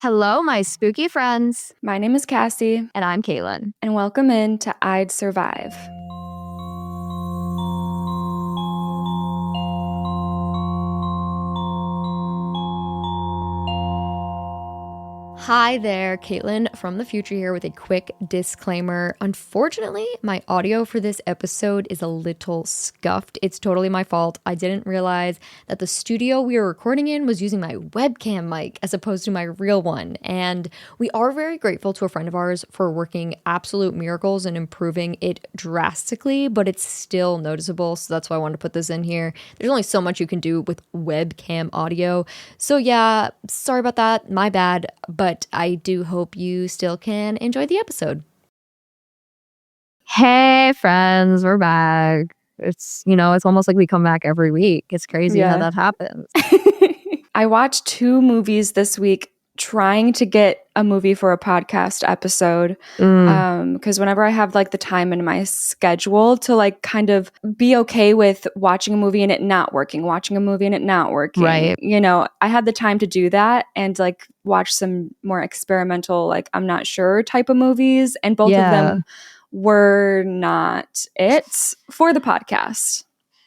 Hello, my spooky friends. My name is Cassie. And I'm Caitlin. And welcome in to I'd Survive. Hi there, Caitlin from the future here with a quick disclaimer. Unfortunately, my audio for this episode is a little scuffed. It's totally my fault. I didn't realize that the studio we were recording in was using my webcam mic as opposed to my real one. And we are very grateful to a friend of ours for working absolute miracles and improving it drastically, but it's still noticeable. So that's why I wanted to put this in here. There's only so much you can do with webcam audio. So yeah, sorry about that. My bad. But I do hope you still can enjoy the episode. Hey friends, we're back. It's almost like we come back every week. It's crazy how that happens. I watched 2 movies this week trying to get a movie for a podcast episode. Because whenever I have like the time in my schedule to like kind of be okay with watching a movie and it not working, Right. I had the time to do that and like watch some more experimental, like I'm not sure type of movies. And both of them were not it for the podcast.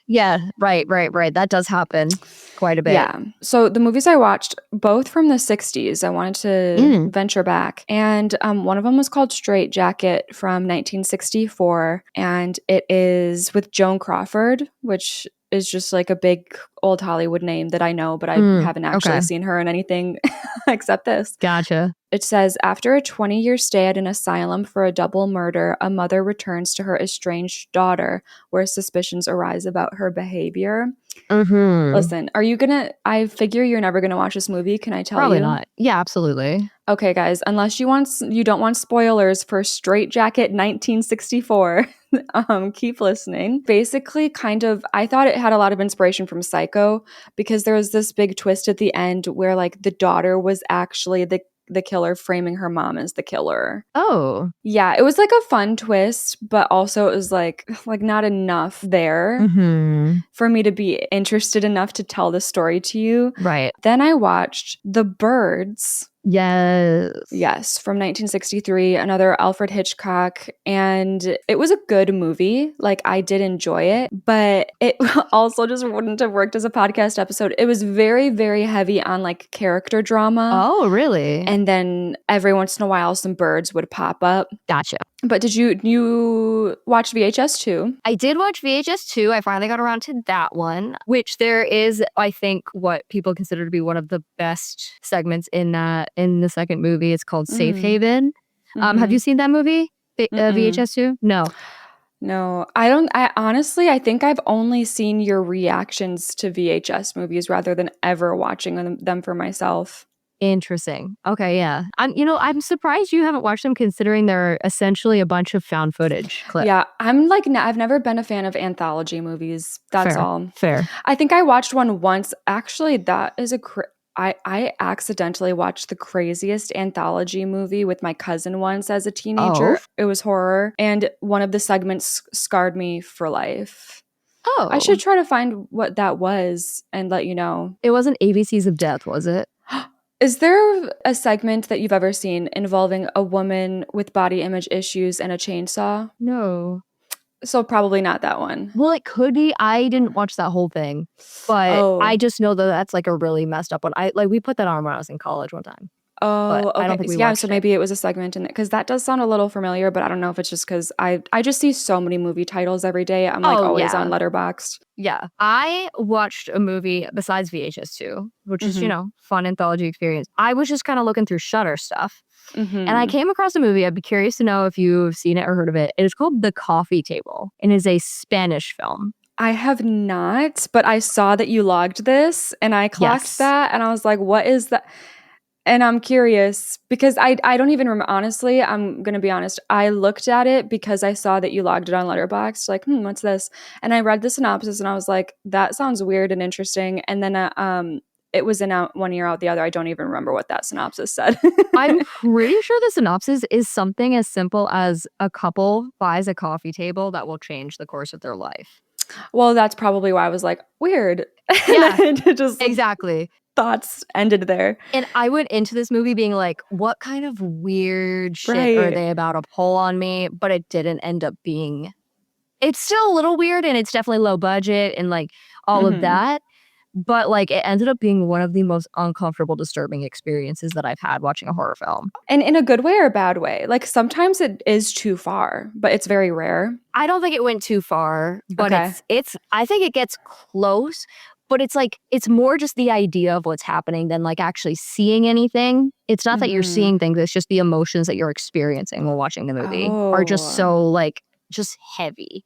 Yeah, right. That does happen quite a bit. Yeah. So the movies I watched, both from the 60s, I wanted to venture back. And one of them was called Straight Jacket from 1964. And it is with Joan Crawford, which is just like a big old Hollywood name that I know, but I haven't actually seen her in anything except this. Gotcha. It says, after a 20-year stay at an asylum for a double murder, a mother returns to her estranged daughter, where suspicions arise about her behavior. Listen, I figure you're never gonna watch this movie. Can I tell you? Probably not. Yeah, absolutely. Okay, guys, unless you don't want spoilers for Straight Jacket 1964, keep listening. Basically, I thought it had a lot of inspiration from Psycho because there was this big twist at the end where like the daughter was actually the killer, framing her mom as the killer. Oh. Yeah, it was like a fun twist, but also it was like not enough there for me to be interested enough to tell the story to you. Right. Then I watched The Birds. Yes, from 1963, another Alfred Hitchcock, and it was a good movie. Like, I did enjoy it, but it also just wouldn't have worked as a podcast episode. It was very, very heavy on like character drama. Oh, really? And then every once in a while, some birds would pop up. Gotcha. But did you watch VHS 2? I did watch VHS 2. I finally got around to that one, which there is, I think, what people consider to be one of the best segments in the second movie. It's called Safe Haven. Have you seen that movie? VHS 2? No, I don't. I think I've only seen your reactions to VHS movies rather than ever watching them for myself. Interesting. Okay, yeah. I'm surprised you haven't watched them considering they're essentially a bunch of found footage clips. Yeah, I've never been a fan of anthology movies. That's all. Fair. I think I watched one once. Actually, that is I accidentally watched the craziest anthology movie with my cousin once as a teenager. Oh. It was horror, and one of the segments scarred me for life. Oh. I should try to find what that was and let you know. It wasn't ABCs of Death, was it? Is there a segment that you've ever seen involving a woman with body image issues and a chainsaw? No. So probably not that one. Well, it could be. I didn't watch that whole thing, but I just know that that's like a really messed up one. We put that on when I was in college one time. Oh, okay. I don't think we watched so maybe it was a segment in it, because that does sound a little familiar, but I don't know if it's just because I just see so many movie titles every day. I'm like always on Letterboxd. Yeah. I watched a movie besides VHS 2, which is, fun anthology experience. I was just kind of looking through Shudder stuff. And I came across a movie. I'd be curious to know if you've seen it or heard of it. It is called The Coffee Table and is a Spanish film. I have not, but I saw that you logged this and I clocked that and I was like, what is that? And I'm curious because I don't even remember. Honestly, I'm going to be honest. I looked at it because I saw that you logged it on Letterboxd. Like, what's this? And I read the synopsis and I was like, that sounds weird and interesting. And then it was in out 1 year out the other. I don't even remember what that synopsis said. I'm pretty sure the synopsis is something as simple as a couple buys a coffee table that will change the course of their life. Well, that's probably why I was like, weird. Yeah, exactly. thoughts ended there. And I went into this movie being like, what kind of weird shit are they about to pull on me? But it didn't end up being. It's still a little weird, and it's definitely low budget and like all of that. But like it ended up being one of the most uncomfortable, disturbing experiences that I've had watching a horror film. And in a good way or a bad way? Like sometimes it is too far, but it's very rare. I don't think it went too far, but it's I think it gets close, but it's like it's more just the idea of what's happening than like actually seeing anything. It's not that you're seeing things, it's just the emotions that you're experiencing while watching the movie are just so like just heavy.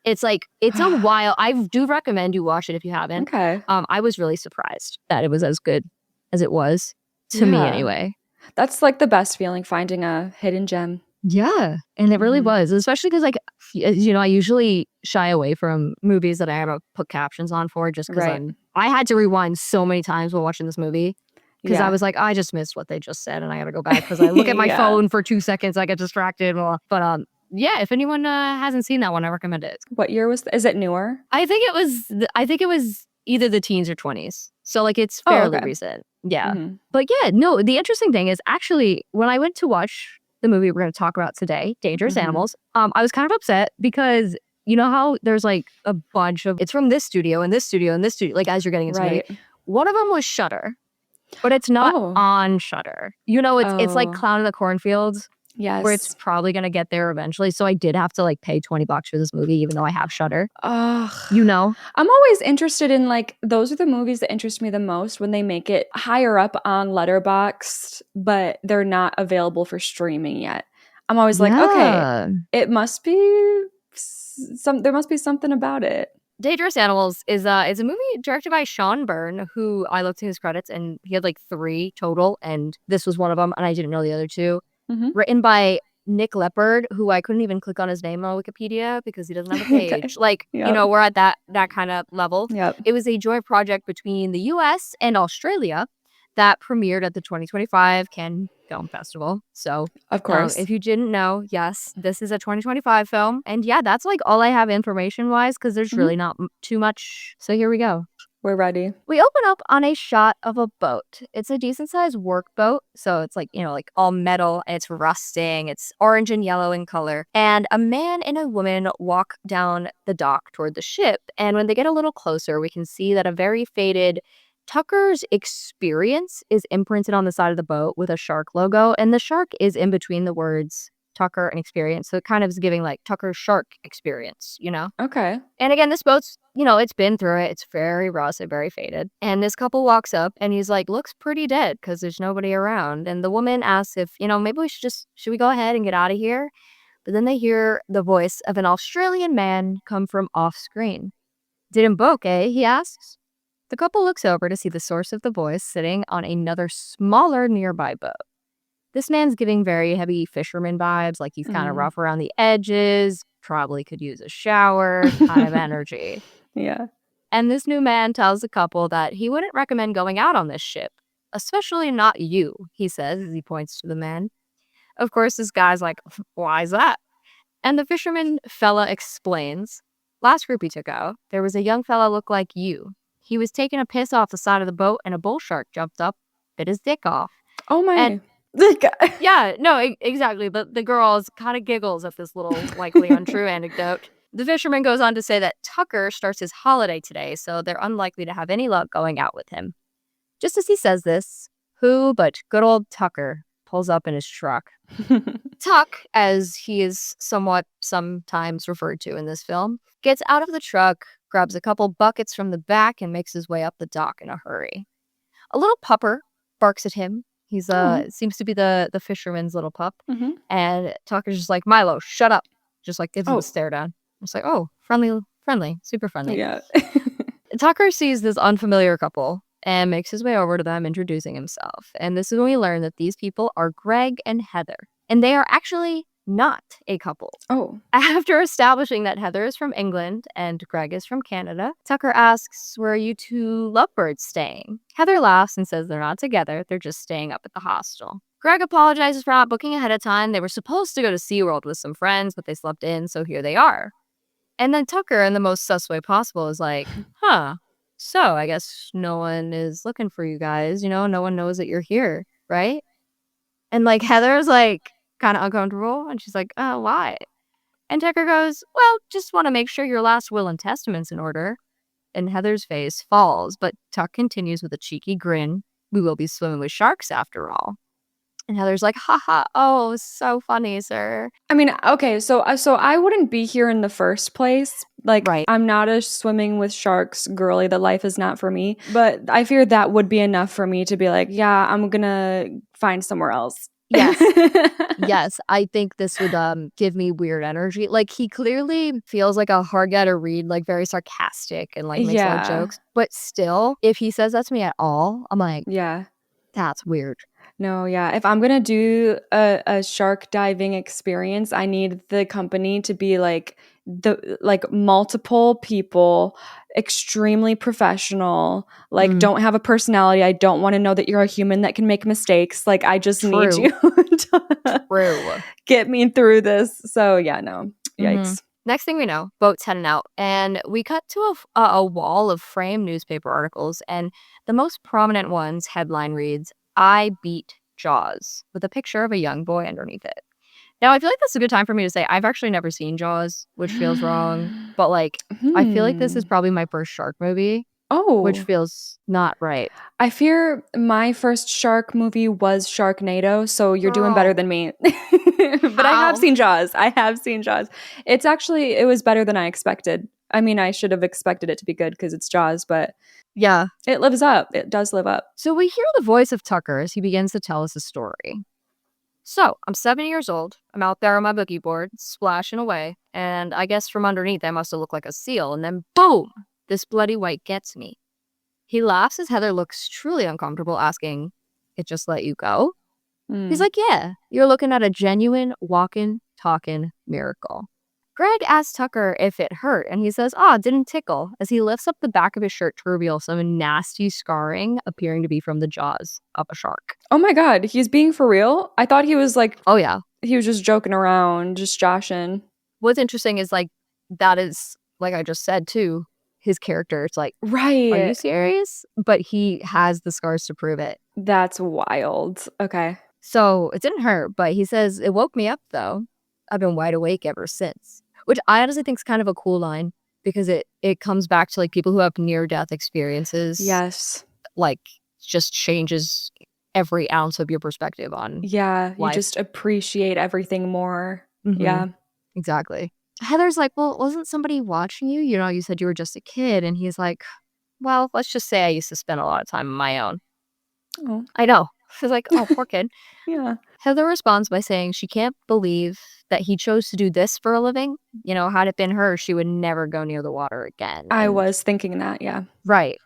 It's like, it's a while. I do recommend you watch it if you haven't. Okay. I was really surprised that it was as good as it was, to me anyway. That's like the best feeling, finding a hidden gem. Yeah, and it really was, especially because like, you know, I usually shy away from movies that I have to put captions on for just because I had to rewind so many times while watching this movie because I was like, I just missed what they just said and I got to go back because I look at my phone for 2 seconds, I get distracted. But yeah, if anyone hasn't seen that one, I recommend it. What year is it newer? I think it was either the teens or 20s. So like it's fairly recent. Yeah. But yeah, no, the interesting thing is actually when I went to watch the movie we're going to talk about today, Dangerous Animals, I was kind of upset because you know how there's like a bunch of, it's from this studio and this studio and this studio, like as you're getting into it. One of them was Shudder, but it's not on Shudder. You know, it's like Clown in the Cornfields. Yes. Where it's probably going to get there eventually. So I did have to like pay $20 for this movie, even though I have Shudder. You know? I'm always interested in like, those are the movies that interest me the most when they make it higher up on Letterboxd, but they're not available for streaming yet. I'm always like, okay, it must be there must be something about it. Dangerous Animals is a movie directed by Sean Byrne, who I looked at his credits and he had like 3 total, and this was one of them, and I didn't know the other 2. Written by Nick Leopard, who I couldn't even click on his name on Wikipedia because he doesn't have a page. Like, you know, we're at that kind of level. It was a joint project between the US and Australia that premiered at the 2025 Cannes Film Festival. So, of course, if you didn't know, yes, this is a 2025 film. And yeah, that's like all I have information-wise because there's really not too much. So here we go. We're ready. We open up on a shot of a boat. It's a decent-sized work boat, so it's like, you know, like all metal, and it's rusting. It's orange and yellow in color. And a man and a woman walk down the dock toward the ship. And when they get a little closer, we can see that a very faded Tucker's Experience is imprinted on the side of the boat with a shark logo. And the shark is in between the words Tucker and Experience. So it kind of is giving like Tucker's Shark Experience, you know? Okay. And again, this boat's, you know, it's been through it. It's very rusted, very faded. And this couple walks up and he's like, looks pretty dead because there's nobody around. And the woman asks if, you know, maybe should we go ahead and get out of here? But then they hear the voice of an Australian man come from off screen. Didn't book, eh? He asks. The couple looks over to see the source of the voice sitting on another smaller nearby boat. This man's giving very heavy fisherman vibes, like he's kind of rough around the edges, probably could use a shower, kind of energy. Yeah. And this new man tells the couple that he wouldn't recommend going out on this ship, especially not you, he says as he points to the man. Of course, this guy's like, why is that? And the fisherman fella explains, last group he took out, there was a young fella looked like you. He was taking a piss off the side of the boat and a bull shark jumped up, bit his dick off. Oh my. And yeah, no, exactly. But the girls kind of giggles at this little likely untrue anecdote. The fisherman goes on to say that Tucker starts his holiday today, so they're unlikely to have any luck going out with him. Just as he says this, who but good old Tucker pulls up in his truck. Tuck, as he is sometimes referred to in this film, gets out of the truck, grabs a couple buckets from the back, and makes his way up the dock in a hurry. A little pupper barks at him. He's seems to be the fisherman's little pup. And Tucker's just like, Milo, shut up. Just like gives him a stare down. It's like, oh, friendly, super friendly. Yeah. Tucker sees this unfamiliar couple and makes his way over to them, introducing himself. And this is when we learn that these people are Greg and Heather. And they are actually not a couple. Oh. After establishing that Heather is from England and Greg is from Canada, Tucker asks, where are you two lovebirds staying? Heather laughs and says they're not together, they're just staying up at the hostel. Greg apologizes for not booking ahead of time. They were supposed to go to SeaWorld with some friends, but they slept in, so here they are. And then Tucker, in the most sus way possible, is like, huh, so I guess no one is looking for you guys, no one knows that you're here, right? And like Heather's like kind of uncomfortable and she's like, oh, why? And Tucker goes, well, just want to make sure your last will and testament's in order. And Heather's face falls, but Tuck continues with a cheeky grin. We will be swimming with sharks after all. And Heather's like, haha, oh, so funny, sir. I mean, okay, so I wouldn't be here in the first place. Like, right. I'm not a swimming with sharks girly. The life is not for me. But I fear that would be enough for me to be like, yeah, I'm gonna find somewhere else. Yes. Yes, I think this would give me weird energy. Like, he clearly feels like a hard guy to read, like very sarcastic and like makes a lot of jokes. But still, if he says that to me at all, I'm like, yeah, that's weird. No, yeah. If I'm gonna do a shark diving experience, I need the company to be like multiple people, extremely professional, like don't have a personality. I don't want to know that you're a human that can make mistakes. Like I just need you to get me through this. So yeah, no. Yikes. Next thing we know, boat's heading out, and we cut to a wall of framed newspaper articles, and the most prominent one's headline reads, I beat Jaws, with a picture of a young boy underneath it. Now, I feel like that's a good time for me to say I've actually never seen Jaws, which feels wrong, but like, I feel like this is probably my first shark movie. Oh. Which feels not right. I fear my first shark movie was Sharknado, so you're doing better than me. But I have seen Jaws. It was better than I expected. I mean, I should have expected it to be good because it's Jaws, but yeah, it lives up. It does live up. So we hear the voice of Tucker as he begins to tell us a story. So, I'm 7 years old. I'm out there on my boogie board, splashing away, and I guess from underneath I must have looked like a seal, and then boom! This bloody white gets me. He laughs as Heather looks truly uncomfortable, asking, it just let you go? He's like, yeah, you're looking at a genuine, walking, talking miracle. Greg asks Tucker if it hurt, and he says, it didn't tickle, as he lifts up the back of his shirt to reveal some nasty scarring appearing to be from the jaws of a shark. Oh my god, he's being for real? I thought he was like, oh yeah, he was just joking around, just joshing. What's interesting is like, that is, like I just said too, his character. It's like, right, are you serious? But he has the scars to prove it. That's wild. Okay. So it didn't hurt, but he says, it woke me up though. I've been wide awake ever since. Which I honestly think is kind of a cool line because it comes back to like people who have near-death experiences. Yes. Like just changes every ounce of your perspective on life. You just appreciate everything more. Yeah. Exactly. Heather's like, well, wasn't somebody watching you? You said you were just a kid. And he's like, well, let's just say I used to spend a lot of time on my own. Oh. I know. She's like, oh, poor kid. Yeah. Heather responds by saying she can't believe that he chose to do this for a living. Had it been her, she would never go near the water again. I was thinking that, yeah. Right.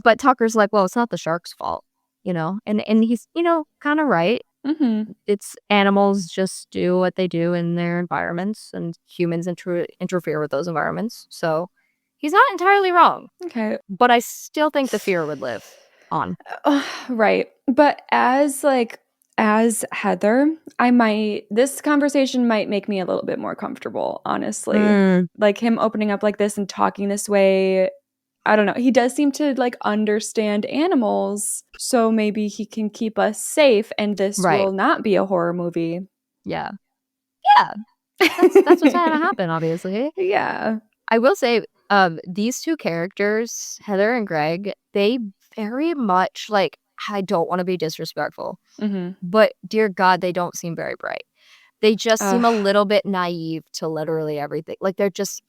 But Tucker's like, well, it's not the shark's fault, and he's, kind of right. It's animals just do what they do in their environments, and humans interfere with those environments. So he's not entirely wrong. Okay. But I still think the fear would live on. Right. But as Heather, this conversation might make me a little bit more comfortable, honestly. Like him opening up like this and talking this way. I don't know. He does seem to like understand animals, so maybe he can keep us safe and this will not be a horror movie. Yeah. Yeah. That's what's going to happen, obviously. Yeah. I will say, these two characters, Heather and Greg, they very much like, I don't want to be disrespectful, but dear God, they don't seem very bright. They just seem a little bit naive to literally everything. Like they're just,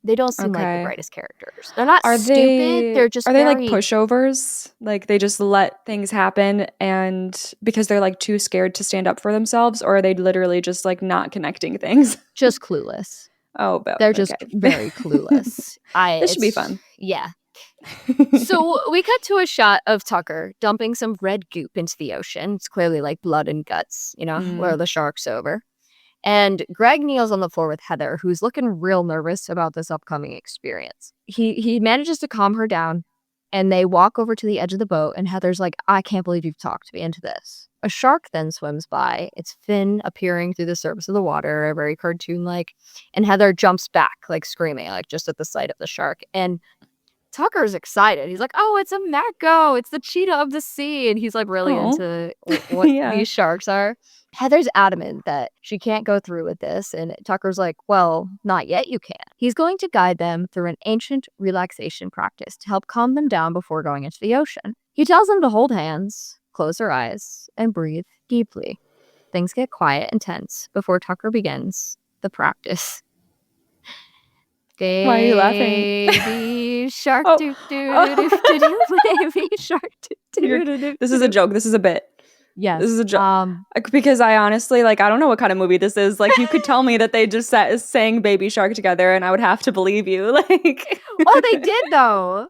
they don't seem like the brightest characters. They're not stupid. They're just they like pushovers? Like they just let things happen and because they're like too scared to stand up for themselves, or are they literally just like not connecting things? Just clueless. Oh, but they're just very clueless. This should be fun. Yeah. So we cut to a shot of Tucker dumping some red goop into the ocean. It's clearly like blood and guts, where the shark's over. And Greg kneels on the floor with Heather, who's looking real nervous about this upcoming experience. He manages to calm her down, and they walk over to the edge of the boat, and Heather's like, I can't believe you've talked me into this. A shark then swims by, its fin appearing through the surface of the water, very cartoon-like, and Heather jumps back, like screaming, like just at the sight of the shark. And Tucker's excited. He's like, oh, it's a mako. It's the cheetah of the sea. And he's like really into what these sharks are. Heather's adamant that she can't go through with this. And Tucker's like, well, not yet you can. He's going to guide them through an ancient relaxation practice to help calm them down before going into the ocean. He tells them to hold hands, close their eyes, and breathe deeply. Things get quiet and tense before Tucker begins the practice. Why are you laughing? Baby shark, baby shark, This is a joke. This is a bit. Yes. This is a joke. Because I honestly, like, I don't know what kind of movie this is. Like, you could tell me that they just sang Baby Shark together and I would have to believe you. Like, oh, they did, though.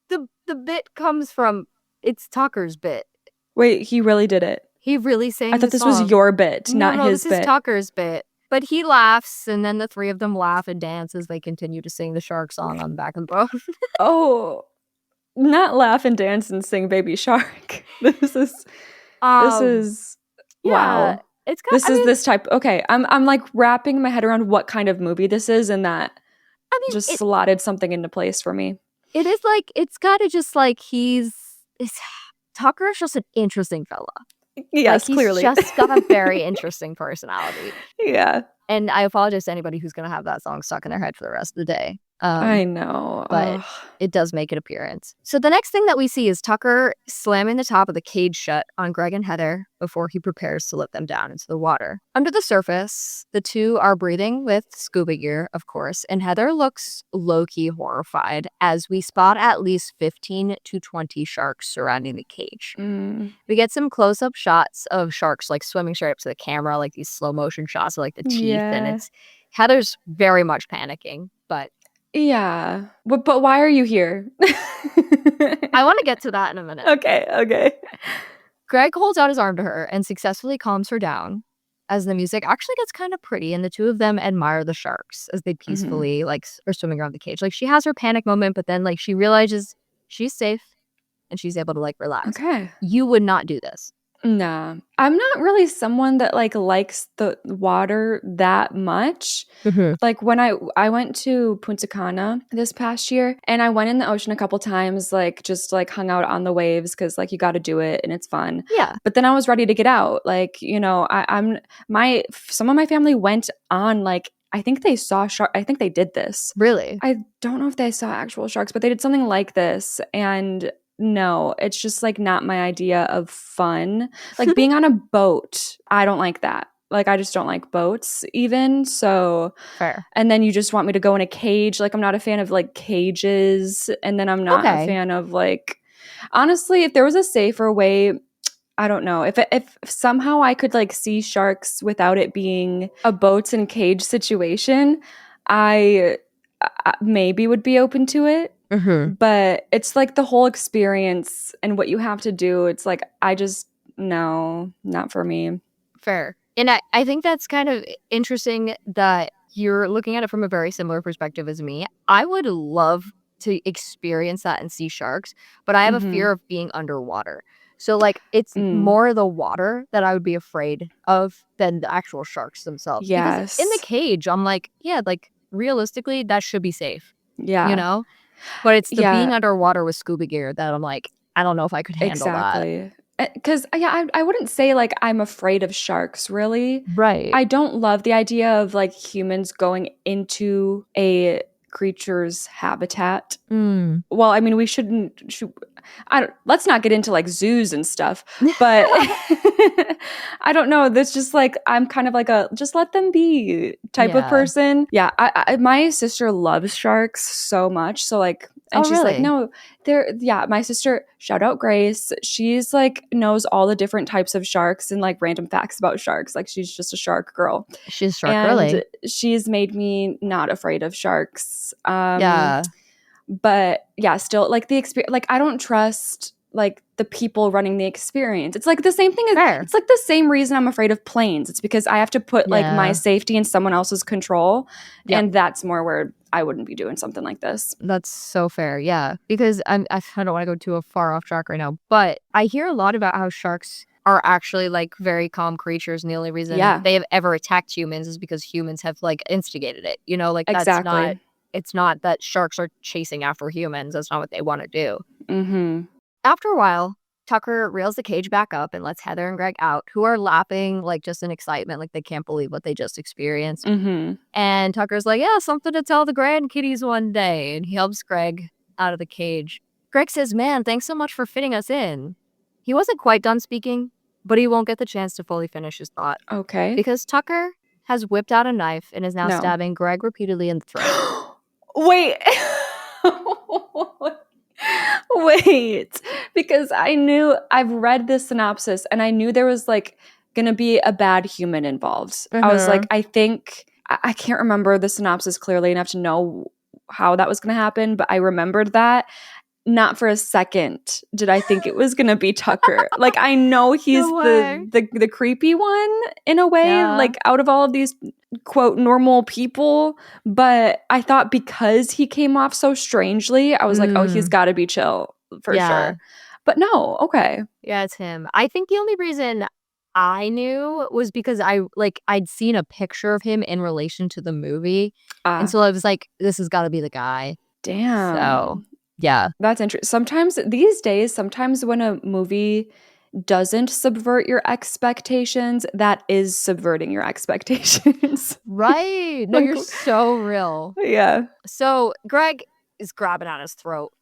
The bit comes from, it's Tucker's bit. Wait, he really did it? He really sang I thought this was your bit, not his bit. This is Tucker's bit. But he laughs, and then the three of them laugh and dance as they continue to sing the shark song on the back of the boat. Oh, not laugh and dance and sing Baby Shark. This is wow. It's this type. Okay, I'm like wrapping my head around what kind of movie this is, and that just slotted something into place for me. It is like, it's gotta just like, Tucker's just an interesting fella. Yes, like, clearly. He's just got a very interesting personality. Yeah. And I apologize to anybody who's going to have that song stuck in their head for the rest of the day. I know. But it does make an appearance. So the next thing that we see is Tucker slamming the top of the cage shut on Greg and Heather before he prepares to let them down into the water. Under the surface, the two are breathing with scuba gear, of course, and Heather looks low-key horrified as we spot at least 15 to 20 sharks surrounding the cage. We get some close-up shots of sharks like swimming straight up to the camera, like these slow-motion shots of like the teeth, and Heather's very much panicking, but yeah. But why are you here? I want to get to that in a minute. Okay. Greg holds out his arm to her and successfully calms her down as the music actually gets kind of pretty, and the two of them admire the sharks as they peacefully are swimming around the cage. Like, she has her panic moment, but then like she realizes she's safe and she's able to like relax. Okay. You would not do this. Nah. I'm not really someone that like likes the water that much. Like, when I went to Punta Cana this past year, and I went in the ocean a couple times, like just like hung out on the waves because like you got to do it and it's fun. Yeah. But then I was ready to get out. Like, you know, some of my family went on, like, I think they saw shark. I think they did this. Really? I don't know if they saw actual sharks, but they did something like this. And no, it's just like not my idea of fun. Like, being on a boat, I don't like that. Like, I just don't like boats even. So fair. And then you just want me to go in a cage. Like, I'm not a fan of like cages. And then I'm not a fan of like, honestly, if there was a safer way, I don't know. If somehow I could like see sharks without it being a boats and cage situation, I maybe would be open to it. But it's like the whole experience and what you have to do. It's like, no, not for me. Fair. And I think that's kind of interesting that you're looking at it from a very similar perspective as me. I would love to experience that and see sharks, but I have a fear of being underwater. So like, it's more the water that I would be afraid of than the actual sharks themselves. Yes. Because in the cage, I'm like, yeah, like realistically, that should be safe. Yeah. You know? But it's the being underwater with scuba gear that I'm like, I don't know if I could handle that. Because I wouldn't say like I'm afraid of sharks, really. Right. I don't love the idea of like humans going into a creature's habitat. Well, I mean, we shouldn't. Let's not get into like zoos and stuff. But I don't know. That's just like, I'm kind of like a just let them be type of person. Yeah. My sister loves sharks so much. So like, and she's like, no, my sister, shout out Grace. She's like, knows all the different types of sharks and like random facts about sharks. Like, she's just a shark girl. She's a shark girly. She's made me not afraid of sharks. Yeah. But yeah, still like the experience, like I don't trust like the people running the experience. It's like the same thing. It's like the same reason I'm afraid of planes. It's because I have to put like my safety in someone else's control. And that's more where I wouldn't be doing something like this. That's so fair. Yeah. Because I don't want to go too far off track right now, but I hear a lot about how sharks are actually like very calm creatures, and the only reason they have ever attacked humans is because humans have like instigated it. You know, like that's not it's not that sharks are chasing after humans. That's not what they want to do. Mm-hmm. After a while, Tucker reels the cage back up and lets Heather and Greg out, who are laughing like just in excitement, like they can't believe what they just experienced. Mm-hmm. And Tucker's like, yeah, something to tell the grandkiddies one day. And he helps Greg out of the cage. Greg says, man, thanks so much for fitting us in. He wasn't quite done speaking, but he won't get the chance to fully finish his thought. Okay. Because Tucker has whipped out a knife and is now No. stabbing Greg repeatedly in the throat. Wait. Wait. Because I've read this synopsis and I knew there was like gonna be a bad human involved. I was like, I can't remember the synopsis clearly enough to know how that was gonna happen, but I remembered that. Not for a second did I think it was gonna be Tucker. Like I know he's the creepy one in a way, like out of all of these quote normal people, but I thought because he came off so strangely, I was like, oh, he's got to be chill for sure. But no, okay. Yeah, it's him. I think the only reason I knew was because I'd seen a picture of him in relation to the movie. And so I was like, this has got to be the guy. Damn. So, yeah. That's interesting. Sometimes these days, when a movie doesn't subvert your expectations, that is subverting your expectations. Right. No, you're so real. Yeah. So Greg is grabbing at his throat,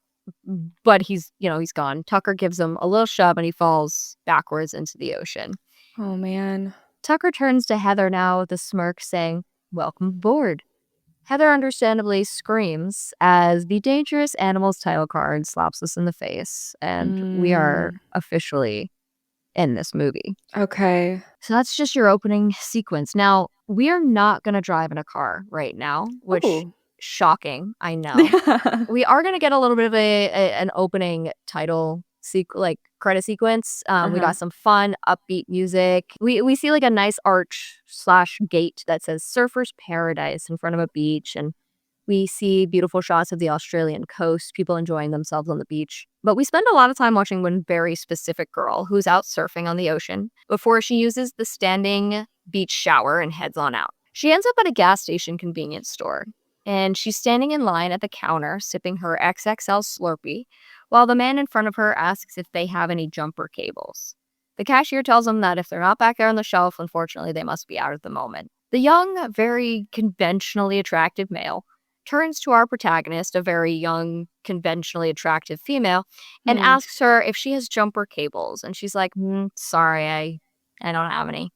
but he's gone. Tucker gives him a little shove and he falls backwards into the ocean. Oh, man. Tucker turns to Heather now with a smirk saying, welcome aboard. Heather understandably screams as the Dangerous Animals title card slaps us in the face, and we are officially in this movie. Okay. So that's just your opening sequence. Now, we are not going to drive in a car right now, which shocking, I know. Yeah. We are going to get a little bit of an opening title credit sequence. We got some fun, upbeat music. We see like a nice arch/gate that says Surfer's Paradise in front of a beach, and we see beautiful shots of the Australian coast, people enjoying themselves on the beach. But we spend a lot of time watching one very specific girl who's out surfing on the ocean before she uses the standing beach shower and heads on out. She ends up at a gas station convenience store, and she's standing in line at the counter sipping her XXL Slurpee while the man in front of her asks if they have any jumper cables. The cashier tells them that if they're not back there on the shelf, unfortunately, they must be out at the moment. The young, very conventionally attractive male turns to our protagonist, a very young, conventionally attractive female, and asks her if she has jumper cables. And she's like, sorry, I don't have any.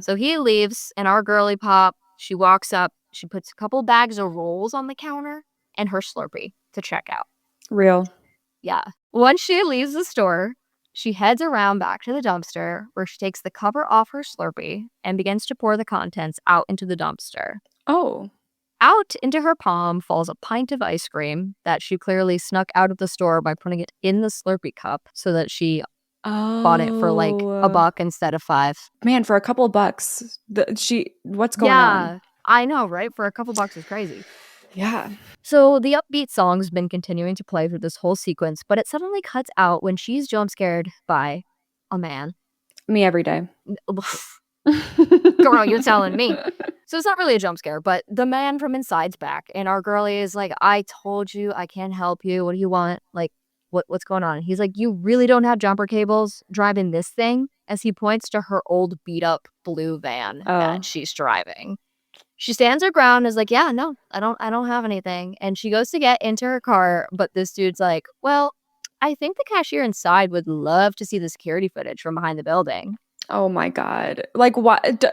So he leaves, and our girly pop, she walks up, she puts a couple bags of rolls on the counter and her Slurpee to check out. Real. Yeah. Once she leaves the store, she heads around back to the dumpster where she takes the cover off her Slurpee and begins to pour the contents out into the dumpster. Oh. Out into her palm falls a pint of ice cream that she clearly snuck out of the store by putting it in the Slurpee cup so that she bought it for like $1 instead of $5. Man, for a couple of bucks, what's going on? Yeah, I know, right? For a couple bucks is crazy. Yeah. So the upbeat song's been continuing to play through this whole sequence, but it suddenly cuts out when she's jump scared by a man. Me every day. Girl, you're telling me. So it's not really a jump scare, but the man from inside's back, and our girlie is like, I told you I can't help you. What do you want? Like, what's going on? He's like, you really don't have jumper cables driving this thing? As he points to her old beat up blue van that she's driving. She stands her ground and is like, yeah, no, I don't have anything. And she goes to get into her car, but this dude's like, well, I think the cashier inside would love to see the security footage from behind the building. Oh my God. Like, what?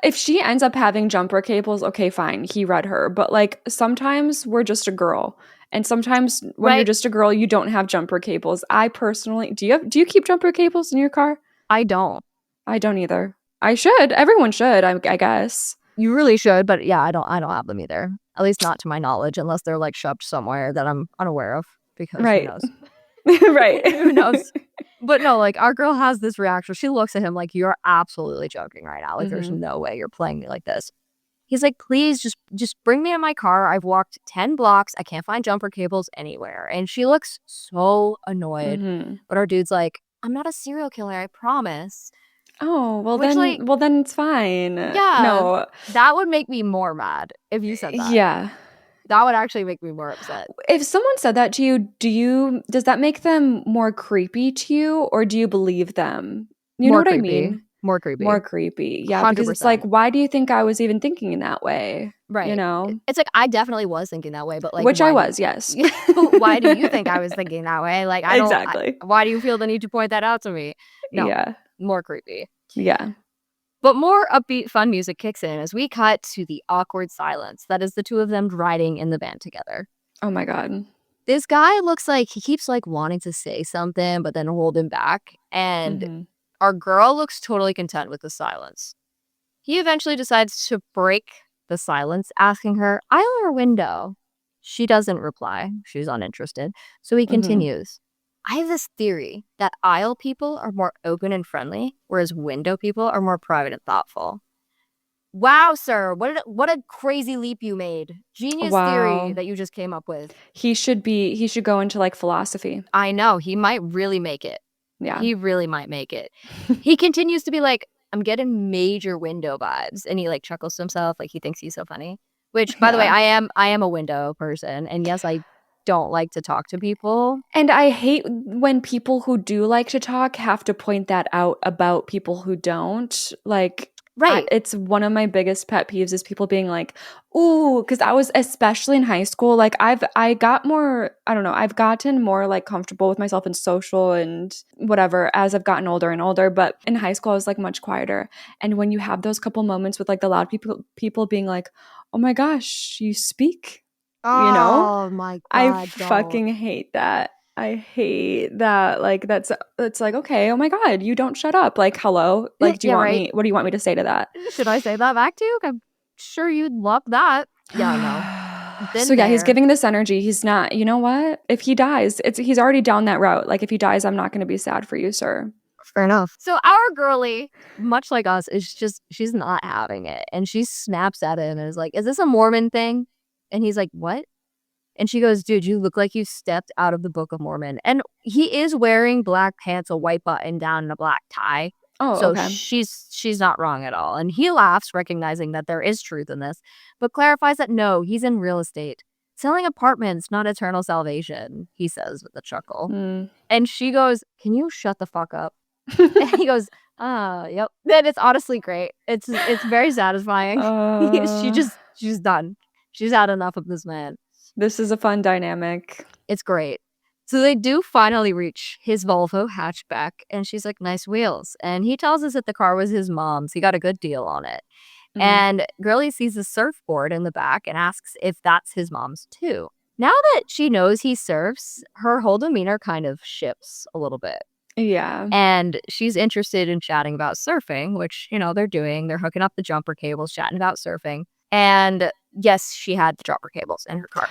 If she ends up having jumper cables, okay, fine. He read her. But like, sometimes we're just a girl. And sometimes when you're just a girl, you don't have jumper cables. I personally, do you keep jumper cables in your car? I don't. I don't either. I should. Everyone should, I guess. You really should, but yeah, I don't have them either. At least not to my knowledge, unless they're like shoved somewhere that I'm unaware of. Because who knows? Right. Who knows? But no, like our girl has this reaction. She looks at him like, you're absolutely joking right now. Like there's no way you're playing me like this. He's like, please just bring me in my car. I've walked 10 blocks. I can't find jumper cables anywhere. And she looks so annoyed. But our dude's like, I'm not a serial killer, I promise. Oh, well then it's fine. Yeah. No. That would make me more mad if you said that. Yeah. That would actually make me more upset. If someone said that to you, does that make them more creepy to you, or do you believe them? You know what I mean? More creepy. More creepy. Yeah, 100%. because it's like, why do you think I was even thinking in that way? Right. You know? It's like, I definitely was thinking that way, but like, which I was, yes. Why do you think I was thinking that way? Like, I don't. Exactly. Why do you feel the need to point that out to me? No. Yeah. More creepy. Yeah. But more upbeat, fun music kicks in as we cut to the awkward silence that is the two of them riding in the van together. Oh my God. This guy looks like he keeps like wanting to say something, but then holding back. And our girl looks totally content with the silence. He eventually decides to break the silence, asking her, aisle or window? She doesn't reply. She's uninterested. So he continues. I have this theory that aisle people are more open and friendly, whereas window people are more private and thoughtful. Wow, sir. What a crazy leap you made. Genius theory that you just came up with. He should go into like philosophy. I know. He might really make it. Yeah. He really might make it. He continues to be like, I'm getting major window vibes. And he like chuckles to himself like he thinks he's so funny. Which, by the way, I am a window person. And yes, I don't like to talk to people. And I hate when people who do like to talk have to point that out about people who don't. Like, right. It's one of my biggest pet peeves is people being like, ooh, because I was, especially in high school, like I've gotten more like comfortable with myself in social and whatever as I've gotten older and older. But in high school, I was like much quieter. And when you have those couple moments with like the loud people being like, oh my gosh, you speak. You know? Oh my God. I fucking hate that. I hate that. Like it's like, okay, oh my God, you don't shut up. Like, hello. Like, do you want me? What do you want me to say to that? Should I say that back to you? I'm sure you'd love that. Yeah, no. So yeah, he's giving this energy. He's not, you know what? If he dies, he's already down that route. Like if he dies, I'm not gonna be sad for you, sir. Fair enough. So our girly, much like us, she's not having it. And she snaps at him and is like, is this a Mormon thing? And he's like, what? And she goes, dude, you look like you stepped out of the Book of Mormon. And he is wearing black pants, a white button down, and a black tie. Oh, so okay. She's not wrong at all. And he laughs, recognizing that there is truth in this, but clarifies that no, he's in real estate. Selling apartments, not eternal salvation, he says with a chuckle. And she goes, can you shut the fuck up? And he goes, yep. Then it's honestly great. It's very satisfying. She's done. She's had enough of this man. This is a fun dynamic. It's great. So they do finally reach his Volvo hatchback, and she's like, nice wheels. And he tells us that the car was his mom's. He got a good deal on it. And Girlie sees a surfboard in the back and asks if that's his mom's too. Now that she knows he surfs, her whole demeanor kind of shifts a little bit. Yeah. And she's interested in chatting about surfing, which, they're doing. They're hooking up the jumper cables, chatting about surfing. And yes, she had the jumper cables in her car.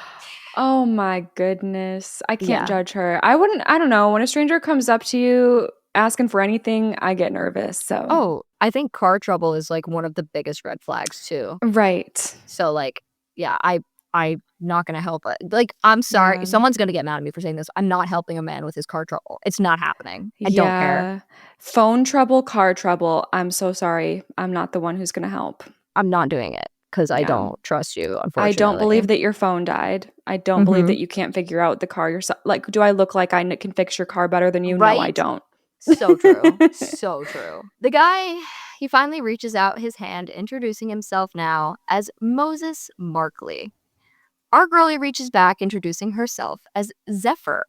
Oh my goodness. I can't judge her. I don't know. When a stranger comes up to you asking for anything, I get nervous. So. Oh, I think car trouble is like one of the biggest red flags too. Right. So like, yeah, I'm not going to help it. Like, I'm sorry. Yeah. Someone's going to get mad at me for saying this. I'm not helping a man with his car trouble. It's not happening. I don't care. Phone trouble, car trouble. I'm so sorry. I'm not the one who's going to help. I'm not doing it because I don't trust you, unfortunately. I don't believe that your phone died. I don't believe that you can't figure out the car yourself. Like, do I look like I can fix your car better than you? Right? No, I don't. So true. So true. The guy, he finally reaches out his hand, introducing himself now as Moses Markley. Our girlie reaches back, introducing herself as Zephyr,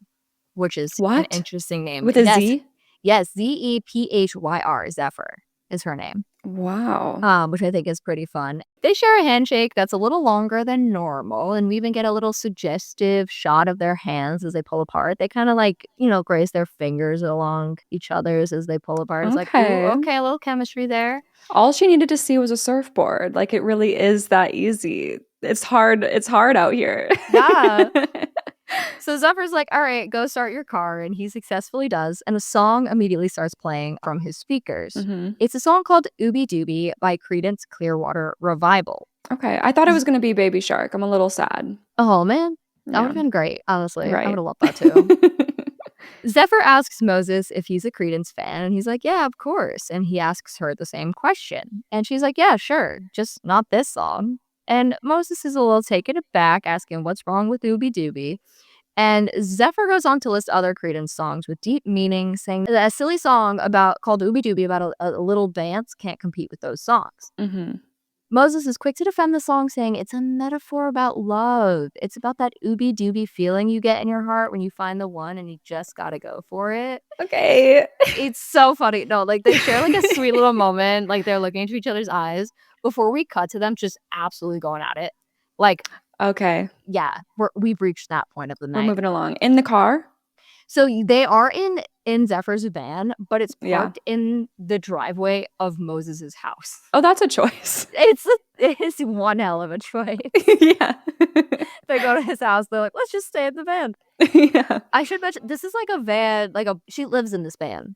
which is an interesting name. With a Z? Yes, Zephyr, Zephyr is her name. Wow. Which I think is pretty fun. They share a handshake that's a little longer than normal, and we even get a little suggestive shot of their hands as they pull apart. They kind of like, graze their fingers along each other's as they pull apart. It's like, ooh, okay, a little chemistry there. All she needed to see was a surfboard. Like, it really is that easy. It's hard out here. Yeah. So Zephyr's like, all right, go start your car. And he successfully does. And a song immediately starts playing from his speakers. It's a song called Ooby Dooby by Creedence Clearwater Revival. Okay. I thought it was going to be Baby Shark. I'm a little sad. Oh, man. That would have been great, honestly. Right. I would have loved that too. Zephyr asks Moses if he's a Creedence fan. And he's like, yeah, of course. And he asks her the same question. And she's like, yeah, sure. Just not this song. And Moses is a little taken aback, asking what's wrong with Ooby Dooby. And Zephyr goes on to list other Creedence songs with deep meaning, saying that a silly song called Ooby Dooby about a little dance can't compete with those songs. Mm-hmm. Moses is quick to defend the song, saying it's a metaphor about love. It's about that ooby dooby feeling you get in your heart when you find the one and you just gotta go for it. Okay. It's so funny. No, like they share like a sweet little moment, like they're looking into each other's eyes before we cut to them just absolutely going at it. Like, okay. Yeah, we've reached that point of the night. We're moving along. In the car? So they are in Zephyr's van, but it's Yeah. parked in the driveway of Moses's house. Oh, that's a choice. It is one hell of a choice. Yeah. They go to his house. They're like, let's just stay in the van. Yeah. I should mention, this is like a van, she lives in this van.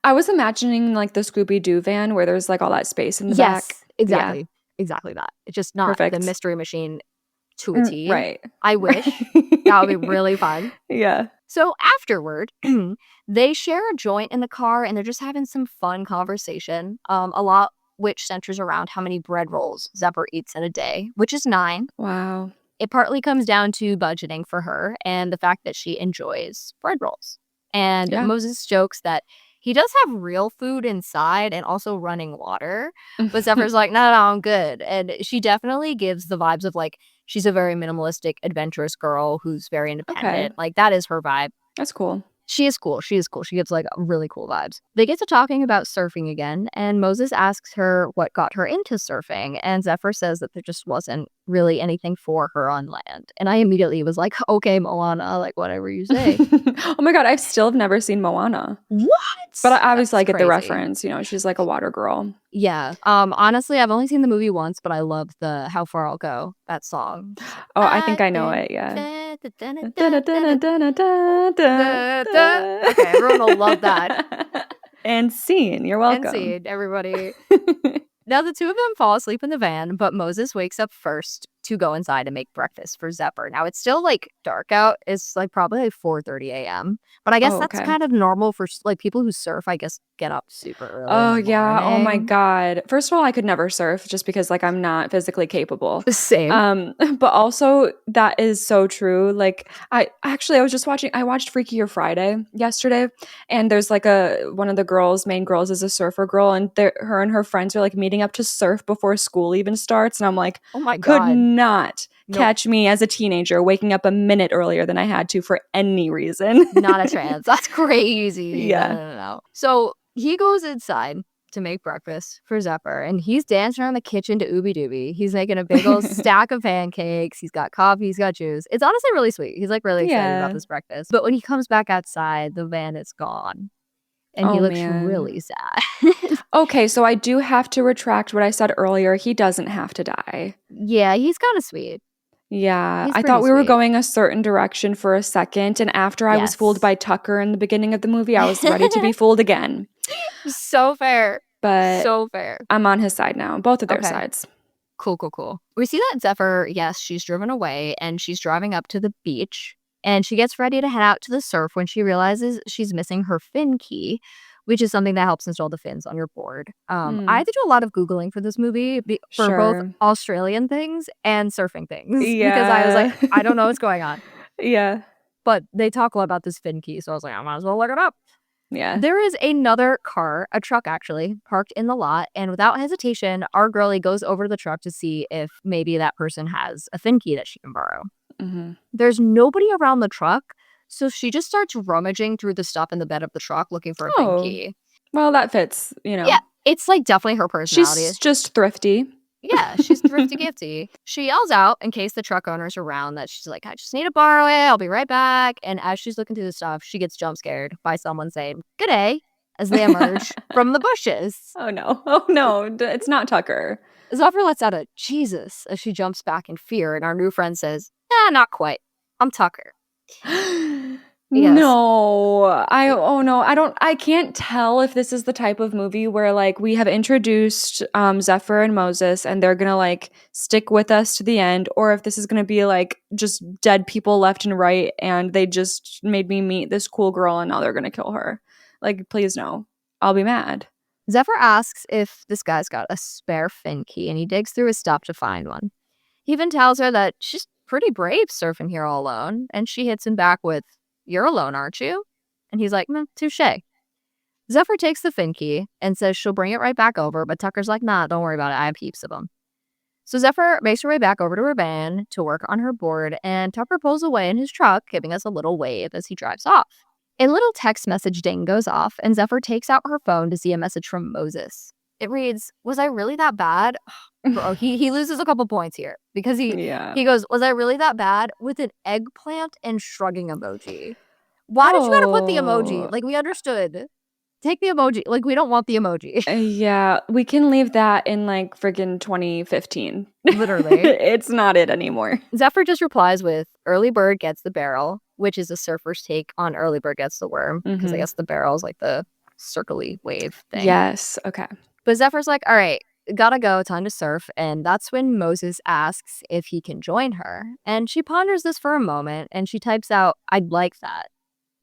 I was imagining like the Scooby-Doo van where there's like all that space in the back. Exactly. Yeah. Exactly that. It's just not Perfect. the Mystery Machine to a T. Right. I wish. That would be really fun. Yeah. So afterward, they share a joint in the car and they're just having some fun conversation. A lot which centers around how many bread rolls Zephyr eats in a day, which is 9. Wow. It partly comes down to budgeting for her and the fact that she enjoys bread rolls. And Moses jokes that he does have real food inside and also running water. But Zephyr's like, no, I'm good. And she definitely gives the vibes of like, she's a very minimalistic, adventurous girl who's very independent. Okay. Like, that is her vibe. That's cool. She is cool. She gives like really cool vibes. They get to talking about surfing again, and Moses asks her what got her into surfing, and Zephyr says that there just wasn't really anything for her on land. And I immediately was like, okay, Moana, like whatever you say. Oh my God, I still have never seen Moana. What? But I obviously get the reference. You know, she's like a water girl. Yeah. Honestly, I've only seen the movie once, but I love the How Far I'll Go, that song. Oh, I think I know it, yeah. Okay, everyone will love that. And scene. You're welcome. And scene, everybody. Now, the two of them fall asleep in the van, but Moses wakes up first to go inside and make breakfast for Zephyr. Now, it's still, like, dark out. It's, like, probably, like, 4:30 a.m. But I guess that's kind of normal for, like, people who surf, I guess, get up super early. Oh, yeah. Oh, my God. First of all, I could never surf just because, like, I'm not physically capable. Same. But also, that is so true. Like, I watched Freakier Friday yesterday, and there's, like, one of the main girls is a surfer girl, and her and her friends are, like, meeting up to surf before school even starts. And I'm like, oh, my God. Could not catch me as a teenager waking up a minute earlier than I had to for any reason. Not a chance. That's crazy. Yeah. No. So he goes inside to make breakfast for Zephyr, and he's dancing around the kitchen to Ooby Dooby. He's making a big old stack of pancakes. He's got coffee. He's got juice. It's honestly really sweet. He's like really excited about this breakfast. But when he comes back outside, the van is gone. And he looks really sad. Okay, so I do have to retract what I said earlier. He doesn't have to die. Yeah, he's kind of sweet. Yeah, I thought we were going a certain direction for a second, and after I was fooled by Tucker in the beginning of the movie, I was ready to be fooled again. So fair. But so fair. I'm on his side now, both of their sides. Cool. We see that Zephyr, yes, she's driven away, and she's driving up to the beach, and she gets ready to head out to the surf when she realizes she's missing her fin key, which is something that helps install the fins on your board. I had to do a lot of Googling for this movie for both Australian things and surfing things. Yeah. Because I was like, I don't know what's going on. Yeah. But they talk a lot about this fin key, so I was like, I might as well look it up. Yeah. There is another car, a truck actually, parked in the lot, and without hesitation, our girlie goes over to the truck to see if maybe that person has a fin key that she can borrow. Mm-hmm. There's nobody around the truck, so she just starts rummaging through the stuff in the bed of the truck looking for a fin key. Well, that fits, you know. Yeah, it's like definitely her personality. She's just thrifty. Yeah, she's thrifty gifty. She yells out in case the truck owner's around that she's like, I just need to borrow it. I'll be right back. And as she's looking through the stuff, she gets jump scared by someone saying, "G'day," as they emerge from the bushes. Oh no, it's not Tucker. Zephyr lets out a Jesus as she jumps back in fear, and our new friend says, not quite. I'm Tucker. Yes. No, I can't tell if this is the type of movie where like we have introduced Zephyr and Moses and they're gonna like stick with us to the end, or if this is gonna be like just dead people left and right and they just made me meet this cool girl and now they're gonna kill her. Like, please no. I'll be mad. Zephyr asks if this guy's got a spare fin key, and he digs through his stuff to find one. He even tells her that she's pretty brave surfing here all alone, and she hits him back with, "You're alone, aren't you?" And he's like, "Touche." Zephyr takes the fin key and says she'll bring it right back over, but Tucker's like, "Nah, don't worry about it. I have heaps of them." So Zephyr makes her way back over to her van to work on her board, and Tucker pulls away in his truck, giving us a little wave as he drives off. A little text message ding goes off, and Zephyr takes out her phone to see a message from Moses. It reads, "Was I really that bad?" Bro, he loses a couple points here because he goes, "Was I really that bad?" with an eggplant and shrugging emoji. Why did you gotta put the emoji? Like, we understood. Take the emoji. Like, we don't want the emoji. Yeah, we can leave that in like friggin' 2015. Literally. It's not it anymore. Zephyr just replies with, "Early bird gets the barrel," which is a surfer's take on early bird gets the worm, because I guess the barrel is like the circly wave thing. Yes, okay. But Zephyr's like, "All right, gotta go, time to surf." And that's when Moses asks if he can join her. And she ponders this for a moment, and she types out, "I'd like that,"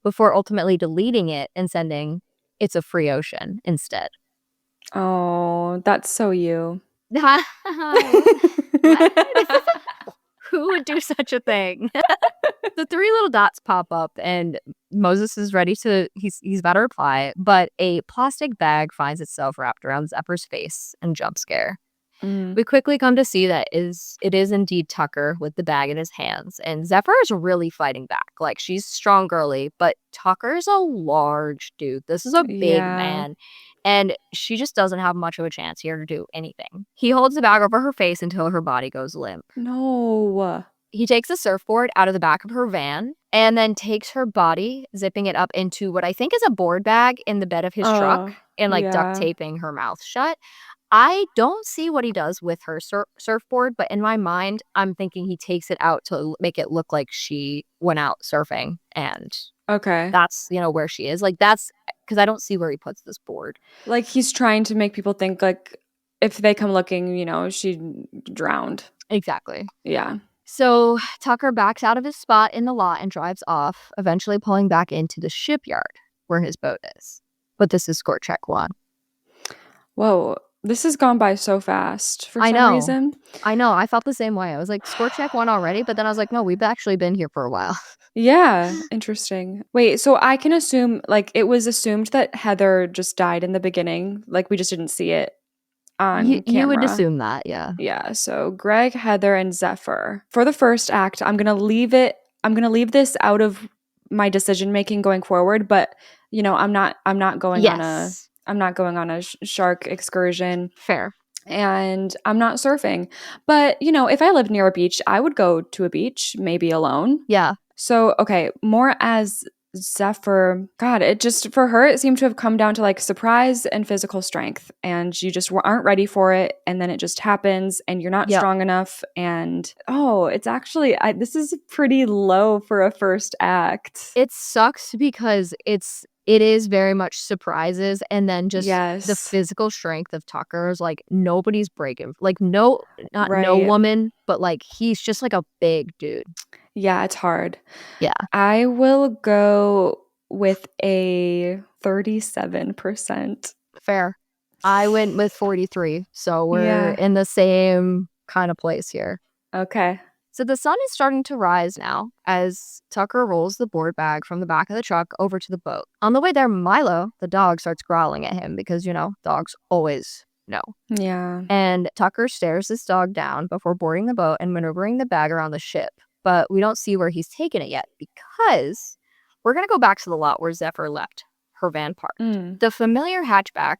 before ultimately deleting it and sending, "It's a free ocean," instead. Oh, that's so you. What? Who would do such a thing? The three little dots pop up, and Moses is ready to, he's about to reply, but a plastic bag finds itself wrapped around Zephyr's face and jump scare. We quickly come to see that it is indeed Tucker with the bag in his hands, and Zephyr is really fighting back. Like, she's strong girly, but Tucker's a large dude. This is a big man, and she just doesn't have much of a chance here to do anything. He holds the bag over her face until her body goes limp. No. He takes a surfboard out of the back of her van and then takes her body, zipping it up into what I think is a board bag in the bed of his truck, and like duct taping her mouth shut. I don't see what he does with her surfboard, but in my mind, I'm thinking he takes it out to make it look like she went out surfing, and that's, where she is. Like, that's because I don't see where he puts this board. Like, he's trying to make people think, like, if they come looking, she drowned. Exactly. Yeah. So Tucker backs out of his spot in the lot and drives off, eventually pulling back into the shipyard where his boat is. But this is score check 1. Whoa. This has gone by so fast for some reason. I know. I felt the same way. I was like, score check 1 already? But then I was like, no, we've actually been here for a while. Yeah. Interesting. Wait, so I can assume, like, it was assumed that Heather just died in the beginning. Like, we just didn't see it on camera. You would assume that, yeah. Yeah. So Greg, Heather, and Zephyr. For the first act, I'm going to leave this out of my decision making going forward, but I'm not going on a shark excursion. Fair. And I'm not surfing. But, if I lived near a beach, I would go to a beach, maybe alone. Yeah. So, okay, more as Zephyr. God, for her, it seemed to have come down to like surprise and physical strength. And you just aren't ready for it. And then it just happens and you're not strong enough. And, it's actually, this is pretty low for a first act. It sucks because it is very much surprises, and then just the physical strength of Tucker is like nobody's breaking. Like, no woman, but like he's just like a big dude. Yeah, it's hard. Yeah. I will go with a 37%. Fair. I went with 43, so we're in the same kind of place here. Okay. So the sun is starting to rise now as Tucker rolls the board bag from the back of the truck over to the boat. On the way there, Milo, the dog, starts growling at him because, dogs always know. Yeah. And Tucker stares this dog down before boarding the boat and maneuvering the bag around the ship. But we don't see where he's taken it yet because we're going to go back to the lot where Zephyr left her van parked. The familiar hatchback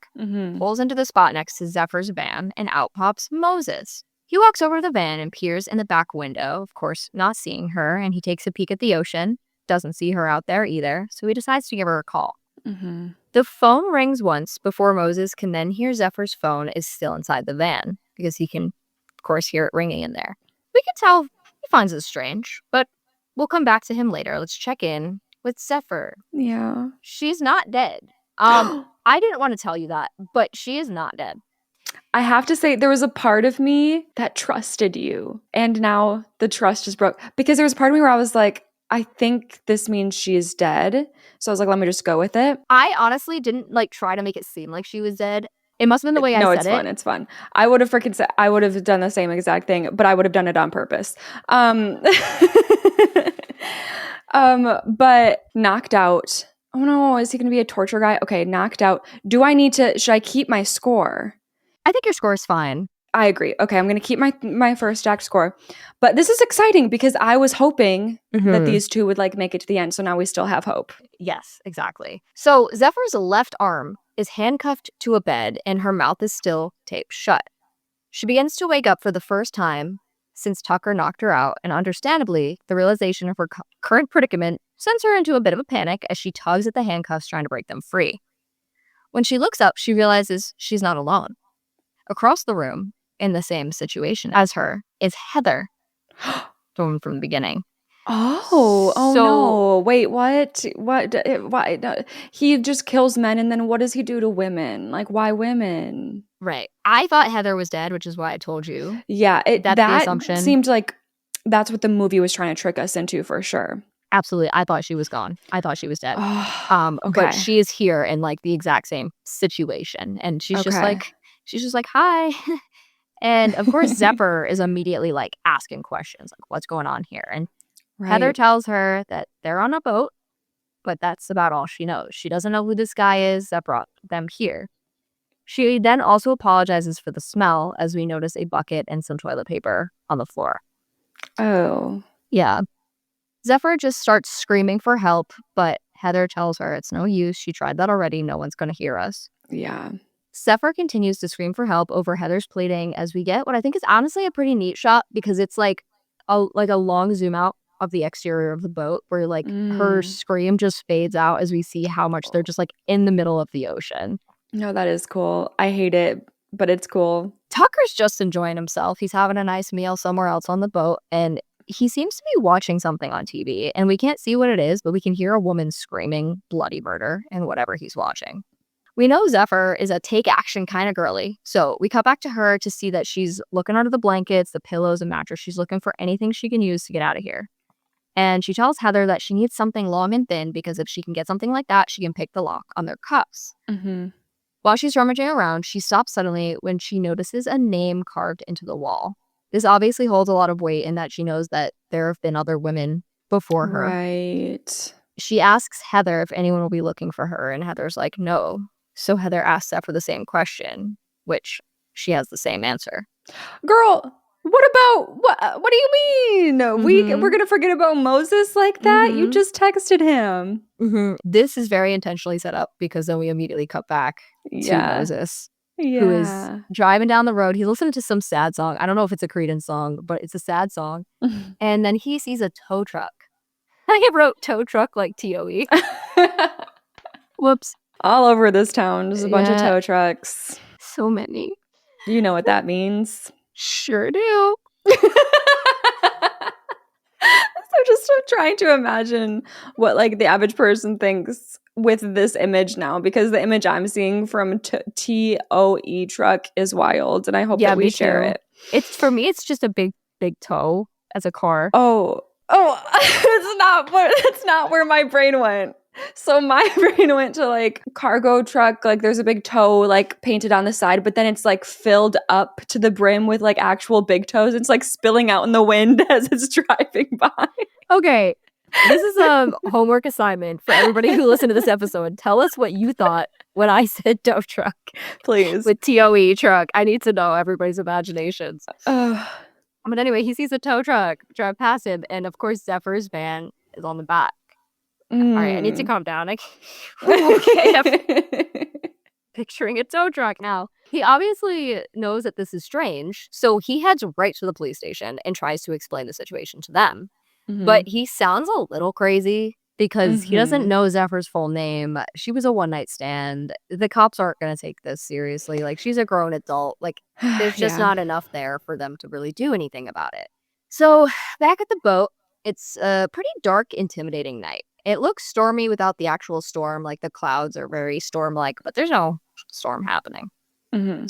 pulls into the spot next to Zephyr's van, and out pops Moses. He walks over to the van and peers in the back window, of course, not seeing her, and he takes a peek at the ocean. Doesn't see her out there either, so he decides to give her a call. The phone rings once before Moses can then hear Zephyr's phone is still inside the van, because he can, of course, hear it ringing in there. We can tell he finds it strange, but we'll come back to him later. Let's check in with Zephyr. Yeah. She's not dead. I didn't want to tell you that, but she is not dead. I have to say, there was a part of me that trusted you, and now the trust is broke. Because there was a part of me where I was like, I think this means she is dead. So I was like, let me just go with it. I honestly didn't try to make it seem like she was dead. It must have been the way I said it's fun. It's fun. I would have done the same exact thing, but I would have done it on purpose. But knocked out. Oh no, is he going to be a torture guy? Okay, knocked out. Should I keep my score? I think your score is fine. I agree. Okay, I'm going to keep my first stacked score. But this is exciting because I was hoping that these two would like make it to the end. So now we still have hope. Yes, exactly. So Zephyr's left arm is handcuffed to a bed and her mouth is still taped shut. She begins to wake up for the first time since Tucker knocked her out, and understandably, the realization of her current predicament sends her into a bit of a panic as she tugs at the handcuffs trying to break them free. When she looks up, she realizes she's not alone. Across the room, in the same situation as her, is Heather, from the beginning. Oh no. Wait, what? Why? No. He just kills men, and then what does he do to women? Like, why women? Right. I thought Heather was dead, which is why I told you. Yeah, that's the assumption. Seemed like that's what the movie was trying to trick us into for sure. Absolutely. I thought she was gone. I thought she was dead. Okay. But she is here in like the exact same situation. And she's just like, hi. And of course, Zephyr is immediately like asking questions like, what's going on here? And Heather tells her that they're on a boat, but that's about all she knows. She doesn't know who this guy is that brought them here. She then also apologizes for the smell as we notice a bucket and some toilet paper on the floor. Oh. Yeah. Zephyr just starts screaming for help, but Heather tells her it's no use. She tried that already. No one's going to hear us. Yeah. Zephyr continues to scream for help over Heather's pleading as we get what I think is honestly a pretty neat shot because it's like a long zoom out of the exterior of the boat where like her scream just fades out as we see how much they're just like in the middle of the ocean. No, that is cool. I hate it, but it's cool. Tucker's just enjoying himself. He's having a nice meal somewhere else on the boat, and he seems to be watching something on TV, and we can't see what it is, but we can hear a woman screaming bloody murder in whatever he's watching. We know Zephyr is a take action kind of girly, so we cut back to her to see that she's looking under the blankets, the pillows, and mattress. She's looking for anything she can use to get out of here. And she tells Heather that she needs something long and thin because if she can get something like that, she can pick the lock on their cuffs. Mm-hmm. While she's rummaging around, she stops suddenly when she notices a name carved into the wall. This obviously holds a lot of weight in that she knows that there have been other women before her. Right. She asks Heather if anyone will be looking for her, and Heather's like, no. So Heather asks Zephyr the same question, which she has the same answer. Girl, what do you mean? Mm-hmm. We're going to forget about Moses like that? Mm-hmm. You just texted him. Mm-hmm. This is very intentionally set up because then we immediately cut back to Moses. Yeah. Who is driving down the road. He's listening to some sad song. I don't know if it's a Creedence song, but it's a sad song. And then he sees a tow truck. I wrote tow truck like TOE. Whoops. All over this town, there's a bunch of tow trucks. So many. You know what that means. Sure do. So just trying to imagine what like the average person thinks with this image now, because the image I'm seeing from TOE truck is wild, and I hope that we share it. It's for me, it's just a big toe as a car. Oh, it's not where my brain went. So my brain went to like cargo truck, like there's a big toe like painted on the side, but then it's like filled up to the brim with like actual big toes. It's like spilling out in the wind as it's driving by. Okay, this is a homework assignment for everybody who listened to this episode. Tell us what you thought when I said tow truck. Please. With TOE truck. I need to know everybody's imaginations. But anyway, he sees a tow truck drive past him, and of course Zephyr's van is on the back. All right, I need to calm down. Okay. Picturing a tow truck now. He obviously knows that this is strange, so he heads right to the police station and tries to explain the situation to them. Mm-hmm. But he sounds a little crazy because he doesn't know Zephyr's full name. She was a one-night stand. The cops aren't going to take this seriously. Like, she's a grown adult. Like, there's just not enough there for them to really do anything about it. So, back at the boat, it's a pretty dark, intimidating night. It looks stormy without the actual storm. Like, the clouds are very storm-like, but there's no storm happening. Mm-hmm.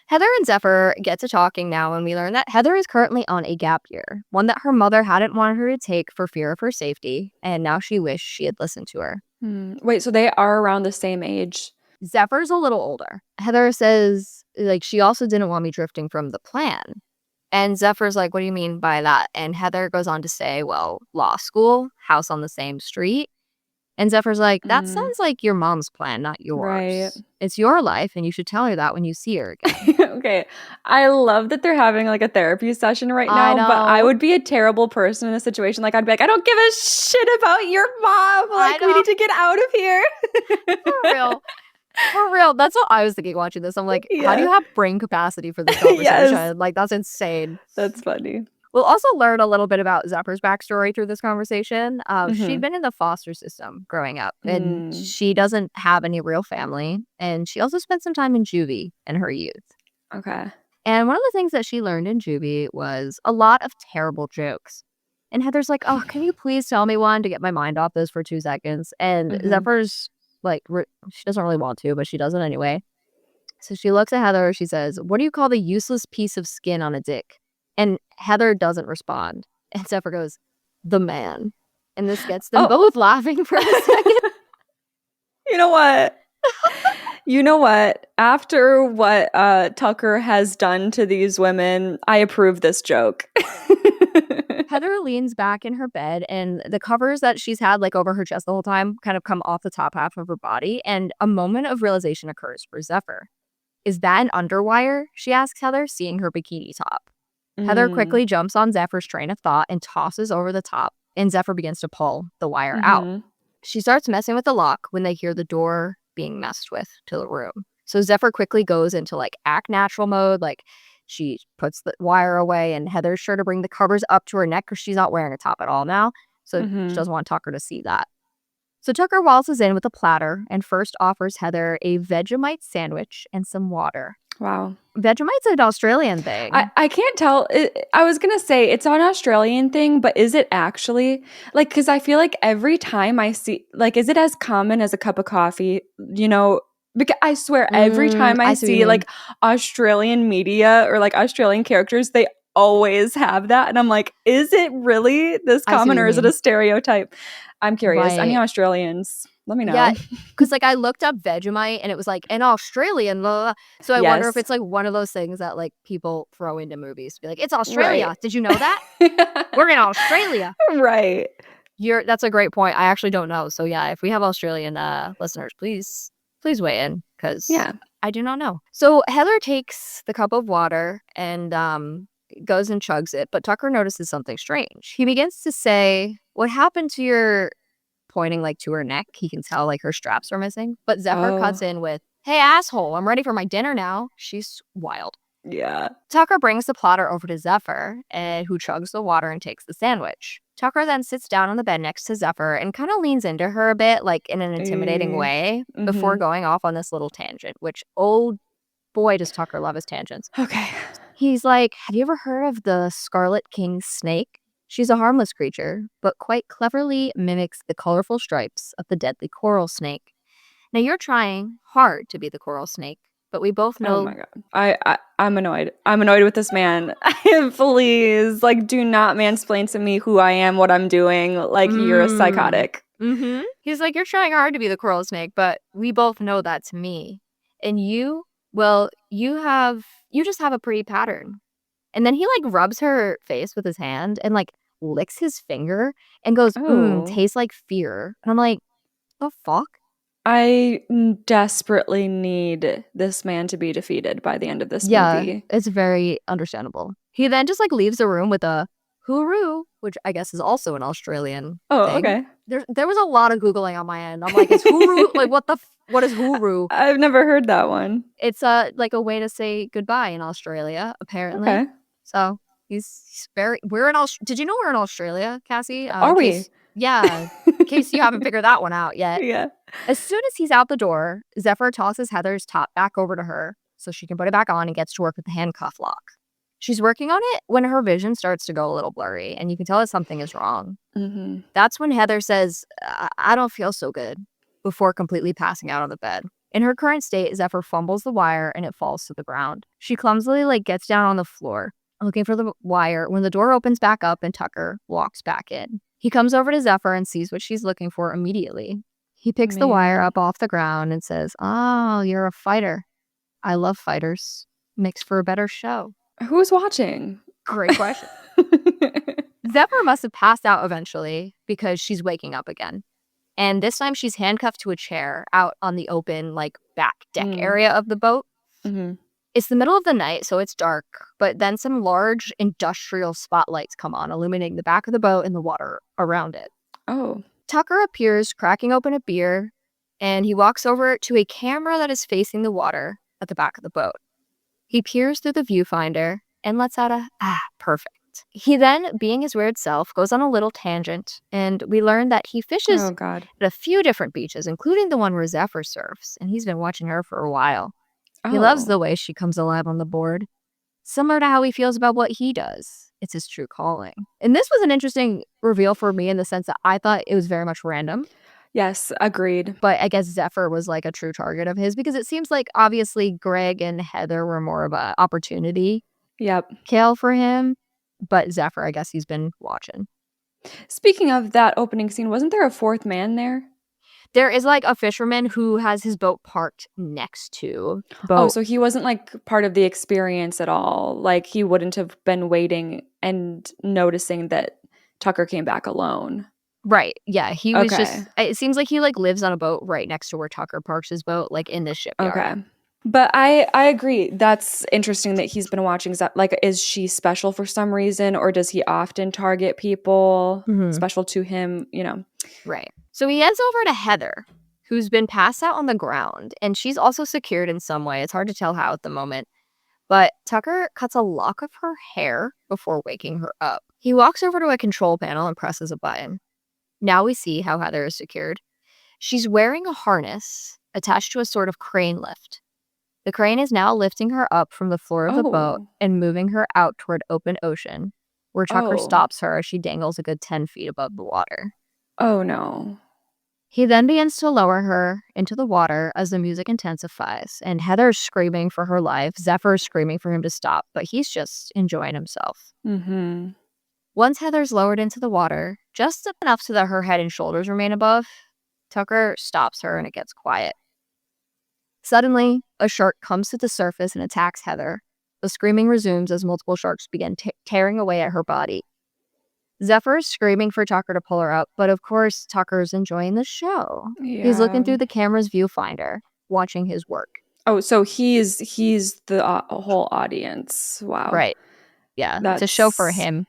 Heather and Zephyr get to talking now, and we learn that Heather is currently on a gap year, one that her mother hadn't wanted her to take for fear of her safety, and now she wished she had listened to her. Wait, so they are around the same age? Zephyr's a little older. Heather says, like, she also didn't want me drifting from the plan. And Zephyr's like, what do you mean by that? And Heather goes on to say, well, law school, house on the same street. And Zephyr's like, that sounds like your mom's plan, not yours. Right. It's your life, and you should tell her that when you see her again. Okay. I love that they're having like a therapy session right now, but I would be a terrible person in a situation. Like, I'd be like, I don't give a shit about your mom. Like, we need to get out of here. For real. For real. That's what I was thinking watching this. I'm like, how do you have brain capacity for this conversation? Yes. Like, that's insane. That's funny. We'll also learn a little bit about Zephyr's backstory through this conversation. She'd been in the foster system growing up, and she doesn't have any real family. And she also spent some time in juvie in her youth. Okay. And one of the things that she learned in juvie was a lot of terrible jokes. And Heather's like, oh, can you please tell me one to get my mind off this for 2 seconds? And Zephyr's like, she doesn't really want to, but she does it anyway. So she looks at Heather. She says, what do you call the useless piece of skin on a dick? And Heather doesn't respond. And Zephyr goes, the man. And this gets them both laughing for a second. You know what? You know what? After what Tucker has done to these women, I approve this joke. Heather leans back in her bed, and the covers that she's had like over her chest the whole time kind of come off the top half of her body. And a moment of realization occurs for Zephyr. Is that an underwire? She asks Heather, seeing her bikini top. Heather quickly jumps on Zephyr's train of thought and tosses over the top, and Zephyr begins to pull the wire out. She starts messing with the lock when they hear the door being messed with to the room. So Zephyr quickly goes into like act natural mode, like she puts the wire away, and Heather's sure to bring the covers up to her neck because she's not wearing a top at all now, so she doesn't want Tucker to see that. So Tucker waltzes in with a platter and first offers Heather a Vegemite sandwich and some water. Wow. Vegemite's an Australian thing. I can't tell. I was going to say it's an Australian thing, but is it actually? Like, because I feel like every time I see, like, is it as common as a cup of coffee? You know, because I swear every time I see like Australian media or like Australian characters, they always have that. And I'm like, is it really this common or is it a stereotype? I'm curious. Any Australians? Let me know. Yeah, because like I looked up Vegemite and it was like an Australian, blah, blah, blah. So I wonder if it's like one of those things that like people throw into movies to be like, it's Australia. Right. Did you know that? We're in Australia. Right. That's a great point. I actually don't know. So yeah, if we have Australian listeners, please weigh in because I do not know. So Heather takes the cup of water and goes and chugs it, but Tucker notices something strange. He begins to say, what happened to your... pointing like to her neck. He can tell like her straps are missing. But Zephyr cuts in with, hey, asshole, I'm ready for my dinner now. She's wild. Yeah. Tucker brings the platter over to Zephyr, who chugs the water and takes the sandwich. Tucker then sits down on the bed next to Zephyr and kind of leans into her a bit, like in an intimidating way, before going off on this little tangent, which, oh boy, does Tucker love his tangents. Okay. He's like, have you ever heard of the Scarlet King snake? She's a harmless creature, but quite cleverly mimics the colorful stripes of the deadly coral snake. Now, you're trying hard to be the coral snake, but we both know... Oh my God. I'm annoyed. I'm annoyed with this man. Please, like, do not mansplain to me who I am, what I'm doing. Like, you're a psychotic. He's like, you're trying hard to be the coral snake, but we both know that's me. And you, well, you just have a pretty pattern. And then he like rubs her face with his hand and like licks his finger and goes, tastes like fear. And I'm like, the fuck? I desperately need this man to be defeated by the end of this movie. Yeah, it's very understandable. He then just like leaves the room with a hooroo, which I guess is also an Australian thing. Okay. There was a lot of Googling on my end. I'm like, is hooroo, like what is hooroo? I've never heard that one. It's like a way to say goodbye in Australia, apparently. Okay. So he's very... Did you know we're in Australia, Cassie? Are we? Yeah. In case you haven't figured that one out yet. Yeah. As soon as he's out the door, Zephyr tosses Heather's top back over to her so she can put it back on and gets to work with the handcuff lock. She's working on it when her vision starts to go a little blurry, and you can tell that something is wrong. That's when Heather says, I don't feel so good, before completely passing out on the bed. In her current state, Zephyr fumbles the wire and it falls to the ground. She clumsily gets down on the floor, looking for the wire when the door opens back up and Tucker walks back in. He comes over to Zephyr and sees what she's looking for immediately. He picks the wire up off the ground and says, "Oh, you're a fighter. I love fighters. Makes for a better show." Who's watching? Great question. Zephyr must have passed out eventually because she's waking up again. And this time she's handcuffed to a chair out on the open, like, back deck area of the boat. Mm-hmm. It's the middle of the night, so it's dark, but then some large industrial spotlights come on, illuminating the back of the boat and the water around it. Oh. Tucker appears, cracking open a beer, and he walks over to a camera that is facing the water at the back of the boat. He peers through the viewfinder and lets out a, perfect. He then, being his weird self, goes on a little tangent, and we learn that he fishes at a few different beaches, including the one where Zephyr surfs, and he's been watching her for a while. Oh. He loves the way she comes alive on the board, similar to how he feels about what he does. It's his true calling. And this was an interesting reveal for me in the sense that I thought it was very much random. Yes, agreed. But I guess Zephyr was like a true target of his because it seems like obviously Greg and Heather were more of an opportunity kill for him. But Zephyr, I guess he's been watching. Speaking of that opening scene, wasn't there a fourth man there? There is like a fisherman who has his boat parked next to the boat. Oh, so he wasn't like part of the experience at all. Like he wouldn't have been waiting and noticing that Tucker came back alone. Right. Yeah. He was just, it seems like he like lives on a boat right next to where Tucker parks his boat, like in this shipyard. Okay. But I agree. That's interesting that he's been watching. Like, is she special for some reason, or does he often target people special to him, you know? Right. So he heads over to Heather, who's been passed out on the ground, and she's also secured in some way. It's hard to tell how at the moment. But Tucker cuts a lock of her hair before waking her up. He walks over to a control panel and presses a button. Now we see how Heather is secured. She's wearing a harness attached to a sort of crane lift. The crane is now lifting her up from the floor of the boat and moving her out toward open ocean, where Tucker stops her as she dangles a good 10 feet above the water. Oh, no. He then begins to lower her into the water as the music intensifies, and Heather's screaming for her life. Zephyr's screaming for him to stop, but he's just enjoying himself. Mm-hmm. Once Heather's lowered into the water, just enough so that her head and shoulders remain above, Tucker stops her and it gets quiet. Suddenly, a shark comes to the surface and attacks Heather. The screaming resumes as multiple sharks begin tearing away at her body. Zephyr is screaming for Tucker to pull her up, but of course, Tucker's enjoying the show. Yeah. He's looking through the camera's viewfinder, watching his work. Oh, so he's the whole audience. Wow. Right. Yeah, it's a show for him.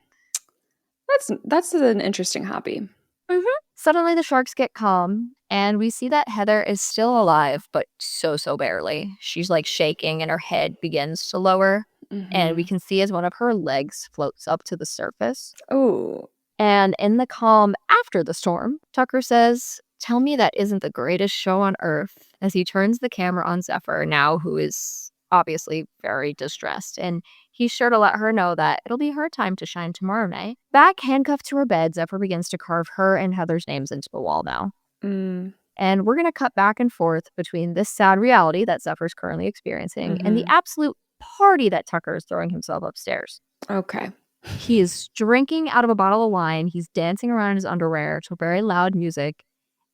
That's an interesting hobby. Mm-hmm. Suddenly, the sharks get calm, and we see that Heather is still alive, but so barely. She's like shaking, and her head begins to lower. And we can see as one of her legs floats up to the surface. Oh. And in the calm after the storm, Tucker says, "Tell me that isn't the greatest show on earth," as he turns the camera on Zephyr, now who is obviously very distressed. And he's sure to let her know that it'll be her time to shine tomorrow night. Back handcuffed to her bed, Zephyr begins to carve her and Heather's names into the wall now. And we're going to cut back and forth between this sad reality that Zephyr's currently experiencing and the absolute party that Tucker is throwing himself upstairs. Okay. He is drinking out of a bottle of wine. He's dancing around in his underwear to very loud music.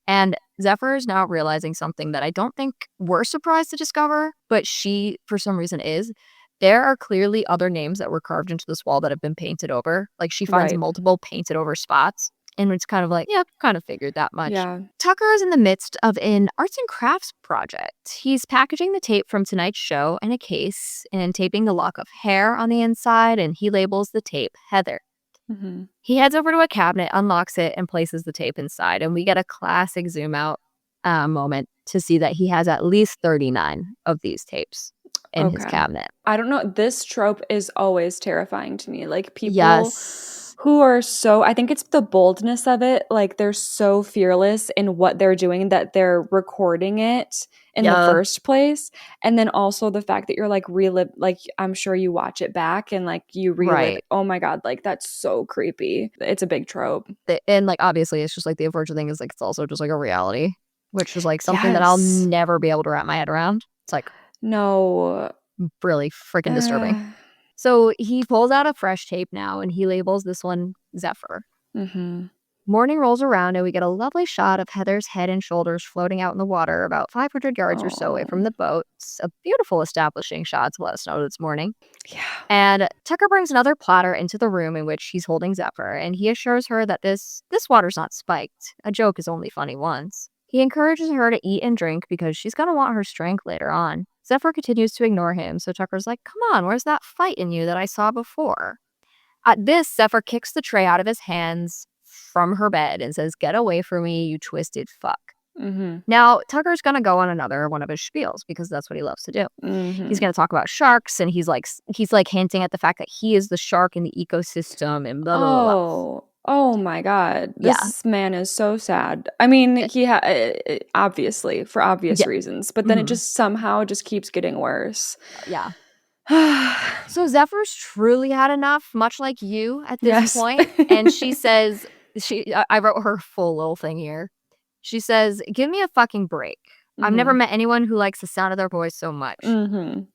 And Zephyr is now realizing something that I don't think we're surprised to discover, but she, for some reason, is. There are clearly other names that were carved into this wall that have been painted over. Like, she finds multiple painted over spots. And it's kind of like, yeah, kind of figured that much. Yeah. Tucker is in the midst of an arts and crafts project. He's packaging the tape from tonight's show in a case and taping the lock of hair on the inside, and he labels the tape Heather. He heads over to a cabinet, unlocks it, and places the tape inside. And we get a classic zoom out moment to see that he has at least 39 of these tapes in his cabinet. I don't know. This trope is always terrifying to me. Like, people who are so, I think it's the boldness of it. Like, they're so fearless in what they're doing that they're recording it in the first place. And then also the fact that you're like like, I'm sure you watch it back and like you relive. Oh my God, like that's so creepy. It's a big trope. And like, obviously it's just like the aversion thing is like, it's also just like a reality, which is like something that I'll never be able to wrap my head around. It's like, no, really freaking disturbing. So he pulls out a fresh tape now and he labels this one Zephyr. Morning rolls around and we get a lovely shot of Heather's head and shoulders floating out in the water about 500 yards or so away from the boat. It's a beautiful establishing shot to let us know it's morning. Yeah. And Tucker brings another platter into the room in which he's holding Zephyr, and he assures her that this water's not spiked. A joke is only funny once. He encourages her to eat and drink because she's going to want her strength later on. Zephyr continues to ignore him, so Tucker's like, come on, where's that fight in you that I saw before? At this, Zephyr kicks the tray out of his hands from her bed and says, get away from me, you twisted fuck. Mm-hmm. Now, Tucker's going to go on another one of his spiels because that's what he loves to do. Mm-hmm. He's going to talk about sharks, and he's like hinting at the fact that he is the shark in the ecosystem and blah, blah, blah. Oh my God. This man is so sad. I mean, he obviously, for obvious reasons, but then it just somehow just keeps getting worse. Yeah. So Zephyr's truly had enough, much like you at this point. And she says, I wrote her full little thing here. She says, give me a fucking break. I've never met anyone who likes the sound of their voice so much.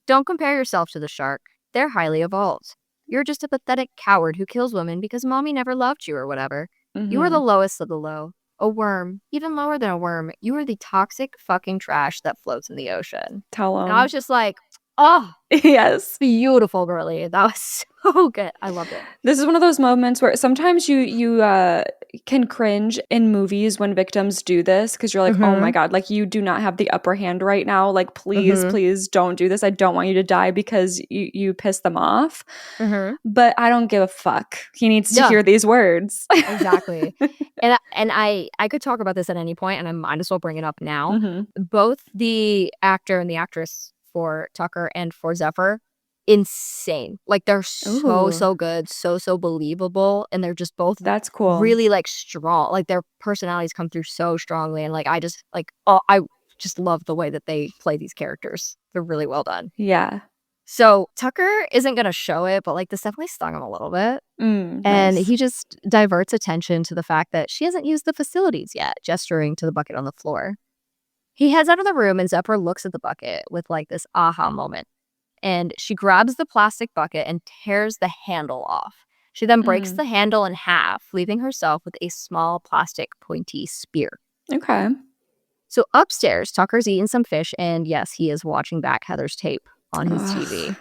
Don't compare yourself to the shark. They're highly evolved. You're just a pathetic coward who kills women because mommy never loved you or whatever. You are the lowest of the low. A worm. Even lower than a worm. You are the toxic fucking trash that floats in the ocean. Tell him. And I was just like, oh, yes. Beautiful, girly. That was so good. I loved it. This is one of those moments where sometimes you can cringe in movies when victims do this because you're like, oh my God, like you do not have the upper hand right now. Like, please don't do this. I don't want you to die because you pissed them off. But I don't give a fuck. He needs to hear these words. Exactly. And I could talk about this at any point, and I might as well bring it up now. Both the actor and the actress for Tucker and for Zephyr, insane. Like they're so good, so believable, and they're just both that's cool. Really like strong. Like their personalities come through so strongly, and like I just love the way that they play these characters. They're really well done. Yeah. So Tucker isn't gonna show it, but like this definitely stung him a little bit. And nice. he just diverts attention to the fact that she hasn't used the facilities yet, gesturing to the bucket on the floor. He heads out of the room and Zephyr looks at the bucket with like this aha moment. And she grabs the plastic bucket and tears the handle off. She then breaks the handle in half, leaving herself with a small plastic pointy spear. Okay. So upstairs, Tucker's eating some fish, and yes, he is watching back Heather's tape on his TV.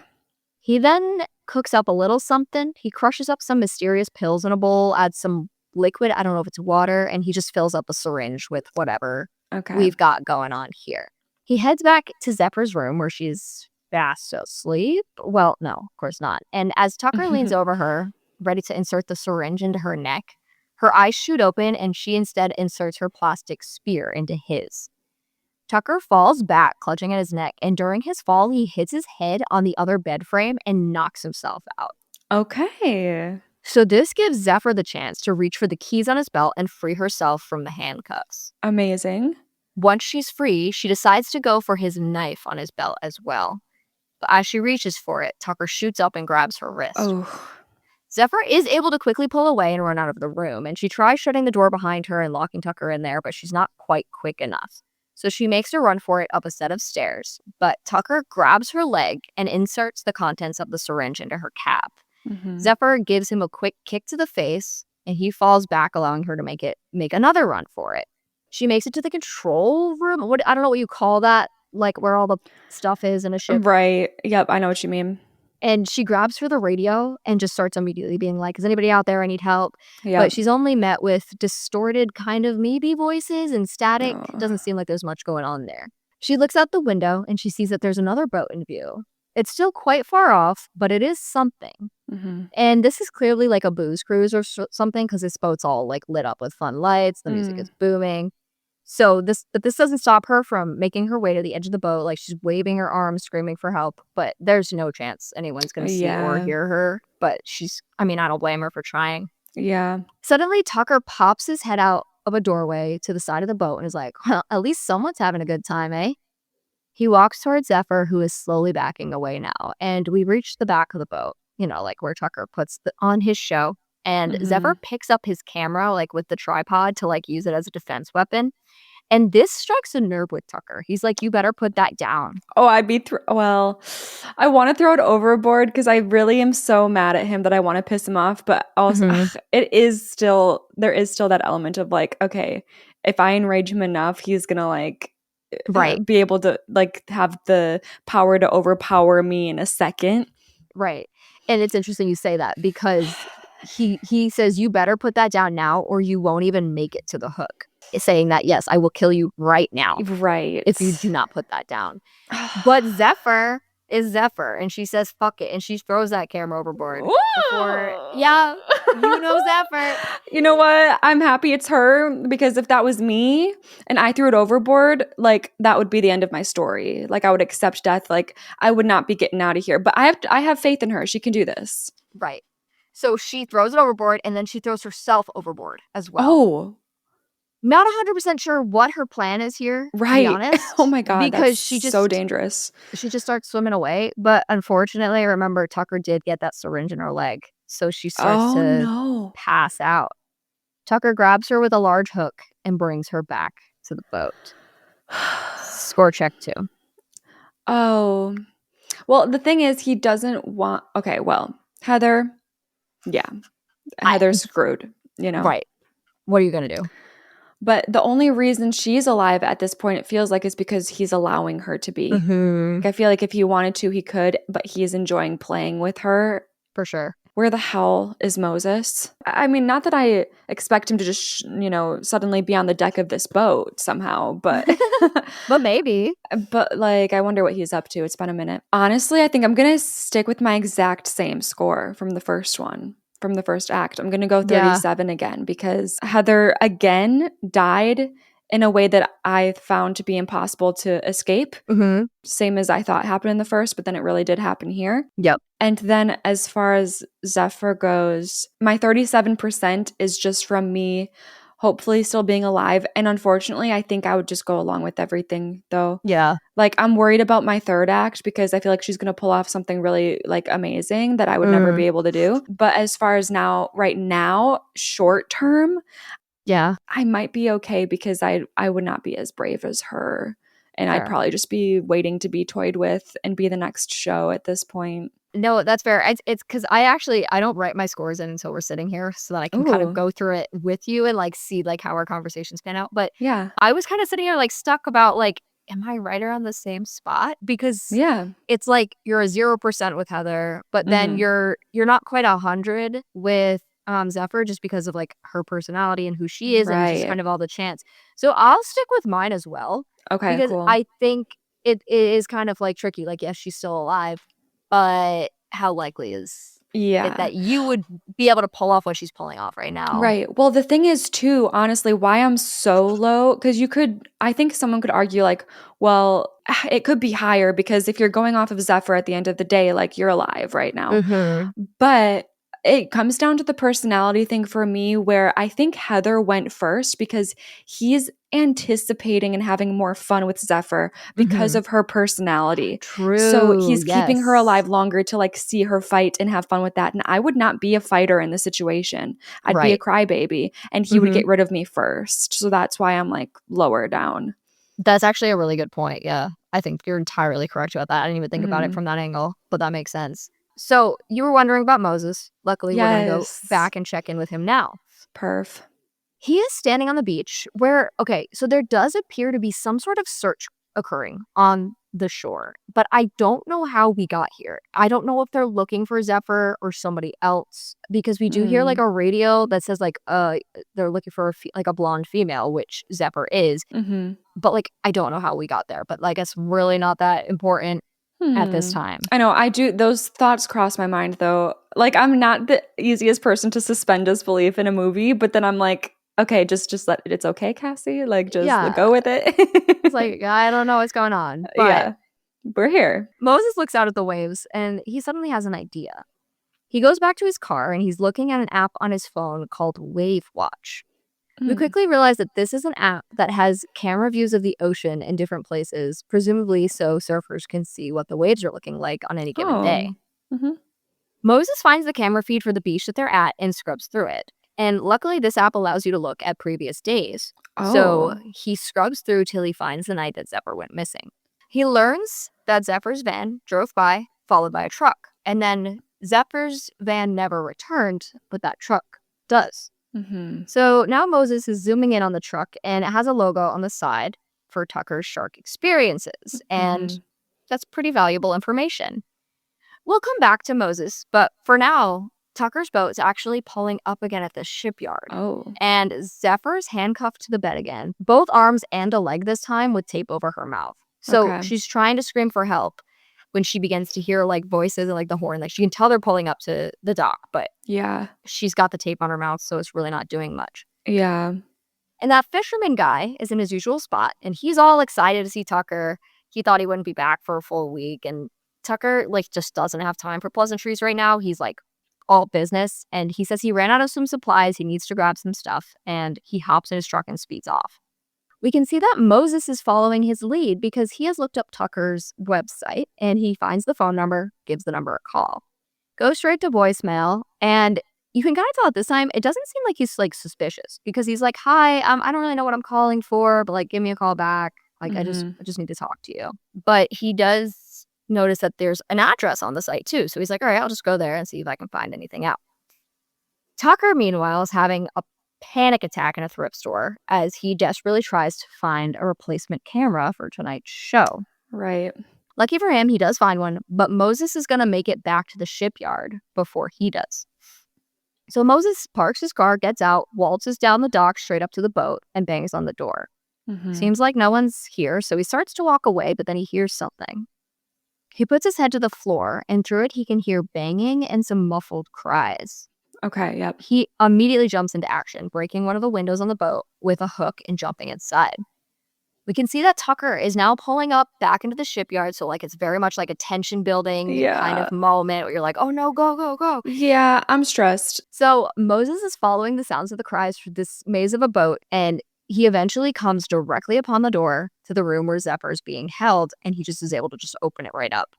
He then cooks up a little something. He crushes up some mysterious pills in a bowl, adds some liquid, I don't know if it's water, and he just fills up a syringe with whatever we've got going on here. He heads back to Zephyr's room where she's fast asleep. Well, no, of course not. And as Tucker leans over her, ready to insert the syringe into her neck, her eyes shoot open and she instead inserts her plastic spear into his. Tucker falls back, clutching at his neck, and during his fall, he hits his head on the other bed frame and knocks himself out. Okay. So this gives Zephyr the chance to reach for the keys on his belt and free herself from the handcuffs. Amazing. Once she's free, she decides to go for his knife on his belt as well. But as she reaches for it, Tucker shoots up and grabs her wrist. Zephyr is able to quickly pull away and run out of the room, and she tries shutting the door behind her and locking Tucker in there, but she's not quite quick enough. So she makes a run for it up a set of stairs, but Tucker grabs her leg and inserts the contents of the syringe into her cap. Zephyr gives him a quick kick to the face, and he falls back, allowing her to make another run for it. She makes it to the control room. I don't know what you call that, like where all the stuff is in a ship. Right. Yep, I know what you mean. And she grabs for the radio and just starts immediately being like, is anybody out there? I need help. Yep. But she's only met with distorted kind of maybe voices and static. It doesn't seem like there's much going on there. She looks out the window and she sees that there's another boat in view. It's still quite far off, but it is something. And this is clearly like a booze cruise or something because this boat's all like lit up with fun lights. The music is booming. So this doesn't stop her from making her way to the edge of the boat. Like she's waving her arms, screaming for help. But there's no chance anyone's going to see or hear her. But I don't blame her for trying. Yeah. Suddenly, Tucker pops his head out of a doorway to the side of the boat and is like, well, at least someone's having a good time, eh? He walks towards Zephyr, who is slowly backing away now. And we reach the back of the boat, like where Tucker puts on his show. And Zephyr picks up his camera, like with the tripod to like use it as a defense weapon. And this strikes a nerve with Tucker. He's like, you better put that down. Oh, I want to throw it overboard because I really am so mad at him that I want to piss him off. But also, there is still that element of like, okay, if I enrage him enough, he's gonna like be able to like have the power to overpower me in a second. Right. And it's interesting you say that because he says, you better put that down now or you won't even make it to the hook. Saying that, yes, I will kill you right now. Right. If you do not put that down. But Zephyr is Zephyr. And she says, fuck it. And she throws that camera overboard. Yeah, you know Zephyr. You know what? I'm happy it's her because if that was me and I threw it overboard, like that would be the end of my story. Like I would accept death. Like I would not be getting out of here. But I have faith in her. She can do this. Right. So she throws it overboard and then she throws herself overboard as well. Oh. Not 100% sure what her plan is here, right. to be honest. Oh my God, because she just so dangerous. She just starts swimming away. But unfortunately, I remember Tucker did get that syringe in her leg. So she starts to pass out. Tucker grabs her with a large hook and brings her back to the boat. Score check 2. Oh. Well, the thing is, he doesn't want... Okay, well, Heather... Yeah. Heather's screwed, you know? Right. What are you going to do? But the only reason she's alive at this point, it feels like, is because he's allowing her to be. Like, I feel like if he wanted to, he could, but he's enjoying playing with her. For sure. Where the hell is Moses? I mean, not that I expect him to just, suddenly be on the deck of this boat somehow, but... But maybe. But, like, I wonder what he's up to. It's been a minute. Honestly, I think I'm going to stick with my exact same score from the first one. From the first act. I'm going to go 37 again because Heather again died in a way that I found to be impossible to escape. Same as I thought happened in the first, but then it really did happen here. Yep. And then as far as Zephyr goes, my 37% is just from me hopefully still being alive. And unfortunately, I think I would just go along with everything though. Yeah. Like I'm worried about my third act because I feel like she's going to pull off something really like amazing that I would never be able to do. But as far as right now, short term, yeah, I might be okay because I would not be as brave as her. And I'd probably just be waiting to be toyed with and be the next show at this point. No, that's fair. It's because I don't write my scores in until we're sitting here so that I can kind of go through it with you and like see like how our conversations pan out. But yeah, I was kind of sitting here like stuck about like, am I right around the same spot? Because it's like you're a 0% with Heather, but then you're not quite 100 with Zephyr just because of like her personality and who she is and just kind of all the chance. So I'll stick with mine as well. Okay, because cool. I think it is kind of like tricky. Like, yes, she's still alive. But how likely is it that you would be able to pull off what she's pulling off right now? Right. Well, the thing is, too, honestly, why I'm so low, because I think someone could argue like, well, it could be higher because if you're going off of Zephyr at the end of the day, like you're alive right now. But it comes down to the personality thing for me where I think Heather went first because he's anticipating and having more fun with Zephyr because of her personality. True. So he's keeping her alive longer to like see her fight and have fun with that. And I would not be a fighter in the situation. I'd be a crybaby and he would get rid of me first. So that's why I'm like lower down. That's actually a really good point. Yeah. I think you're entirely correct about that. I didn't even think about it from that angle, but that makes sense. So you were wondering about Moses. Luckily, we're going to go back and check in with him now. Perf. He is standing on the beach where, so there does appear to be some sort of search occurring on the shore, but I don't know how we got here. I don't know if they're looking for Zephyr or somebody else because we do hear like a radio that says like, they're looking for a blonde female, which Zephyr is. But like, I don't know how we got there, but like, it's really not that important at this time. I know. I do. Those thoughts cross my mind though. Like I'm not the easiest person to suspend disbelief in a movie, but then I'm like, okay, just let it's okay, Cassie. Like just go with it. It's like, I don't know what's going on. But we're here. Moses looks out at the waves and he suddenly has an idea. He goes back to his car and he's looking at an app on his phone called Wave Watch. We quickly realize that this is an app that has camera views of the ocean in different places, presumably so surfers can see what the waves are looking like on any given day. Moses finds the camera feed for the beach that they're at and scrubs through it. And luckily, this app allows you to look at previous days. So he scrubs through till he finds the night that Zephyr went missing. He learns that Zephyr's van drove by, followed by a truck. And then Zephyr's van never returned, but that truck does. Mm-hmm. So now Moses is zooming in on the truck, and it has a logo on the side for Tucker's Shark Experiences. And that's pretty valuable information. We'll come back to Moses, but for now, Tucker's boat is actually pulling up again at the shipyard. Oh. And Zephyr's handcuffed to the bed again, both arms and a leg this time with tape over her mouth. So she's trying to scream for help when she begins to hear like voices and like the horn. Like she can tell they're pulling up to the dock, but she's got the tape on her mouth, so it's really not doing much. Yeah. And that fisherman guy is in his usual spot, and he's all excited to see Tucker. He thought he wouldn't be back for a full week, and Tucker like just doesn't have time for pleasantries right now. He's like all business, and he says he ran out of some supplies. He needs to grab some stuff, and he hops in his truck and speeds off. We can see that Moses is following his lead because he has looked up Tucker's website, and he finds the phone number, gives the number a call, goes straight to voicemail, and you can kind of tell at this time, it doesn't seem like he's like suspicious because he's like, hi, I don't really know what I'm calling for, but like, give me a call back. Like, I just need to talk to you. But he does notice that there's an address on the site too. So he's like, all right, I'll just go there and see if I can find anything out. Tucker, meanwhile, is having a panic attack in a thrift store as he desperately tries to find a replacement camera for tonight's show. Right. Lucky for him, he does find one, but Moses is going to make it back to the shipyard before he does. So Moses parks his car, gets out, waltzes down the dock straight up to the boat, and bangs on the door. Seems like no one's here, so he starts to walk away, but then he hears something. He puts his head to the floor, and through it he can hear banging and some muffled cries. Okay, yep. He immediately jumps into action, breaking one of the windows on the boat with a hook and jumping inside. We can see that Tucker is now pulling up back into the shipyard, so like it's very much like a tension building kind of moment where you're like, oh no, go, go, go. Yeah, I'm stressed. So Moses is following the sounds of the cries through this maze of a boat, and he eventually comes directly upon the door to the room where Zephyr is being held, and he just is able to just open it right up.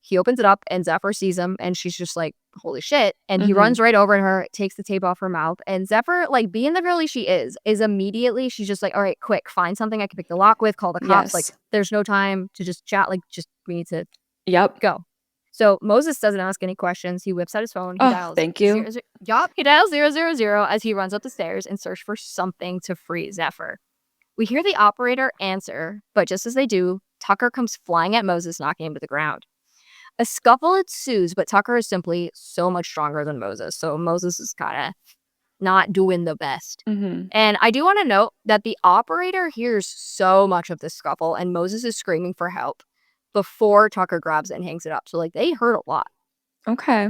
He opens it up, and Zephyr sees him, and she's just like, holy shit. And he runs right over to her, takes the tape off her mouth, and Zephyr, like, being the girly she is immediately, she's just like, all right, quick, find something I can pick the lock with, call the cops. Like, there's no time to just chat. Like, just, we need to go. So Moses doesn't ask any questions. He whips out his phone. He dials thank you. He dials 000 as he runs up the stairs and searches for something to free Zephyr. We hear the operator answer, but just as they do, Tucker comes flying at Moses, knocking him to the ground. A scuffle ensues, but Tucker is simply so much stronger than Moses. So Moses is kind of not doing the best. And I do want to note that the operator hears so much of this scuffle, and Moses is screaming for help before Tucker grabs it and hangs it up. So like they heard a lot. Okay.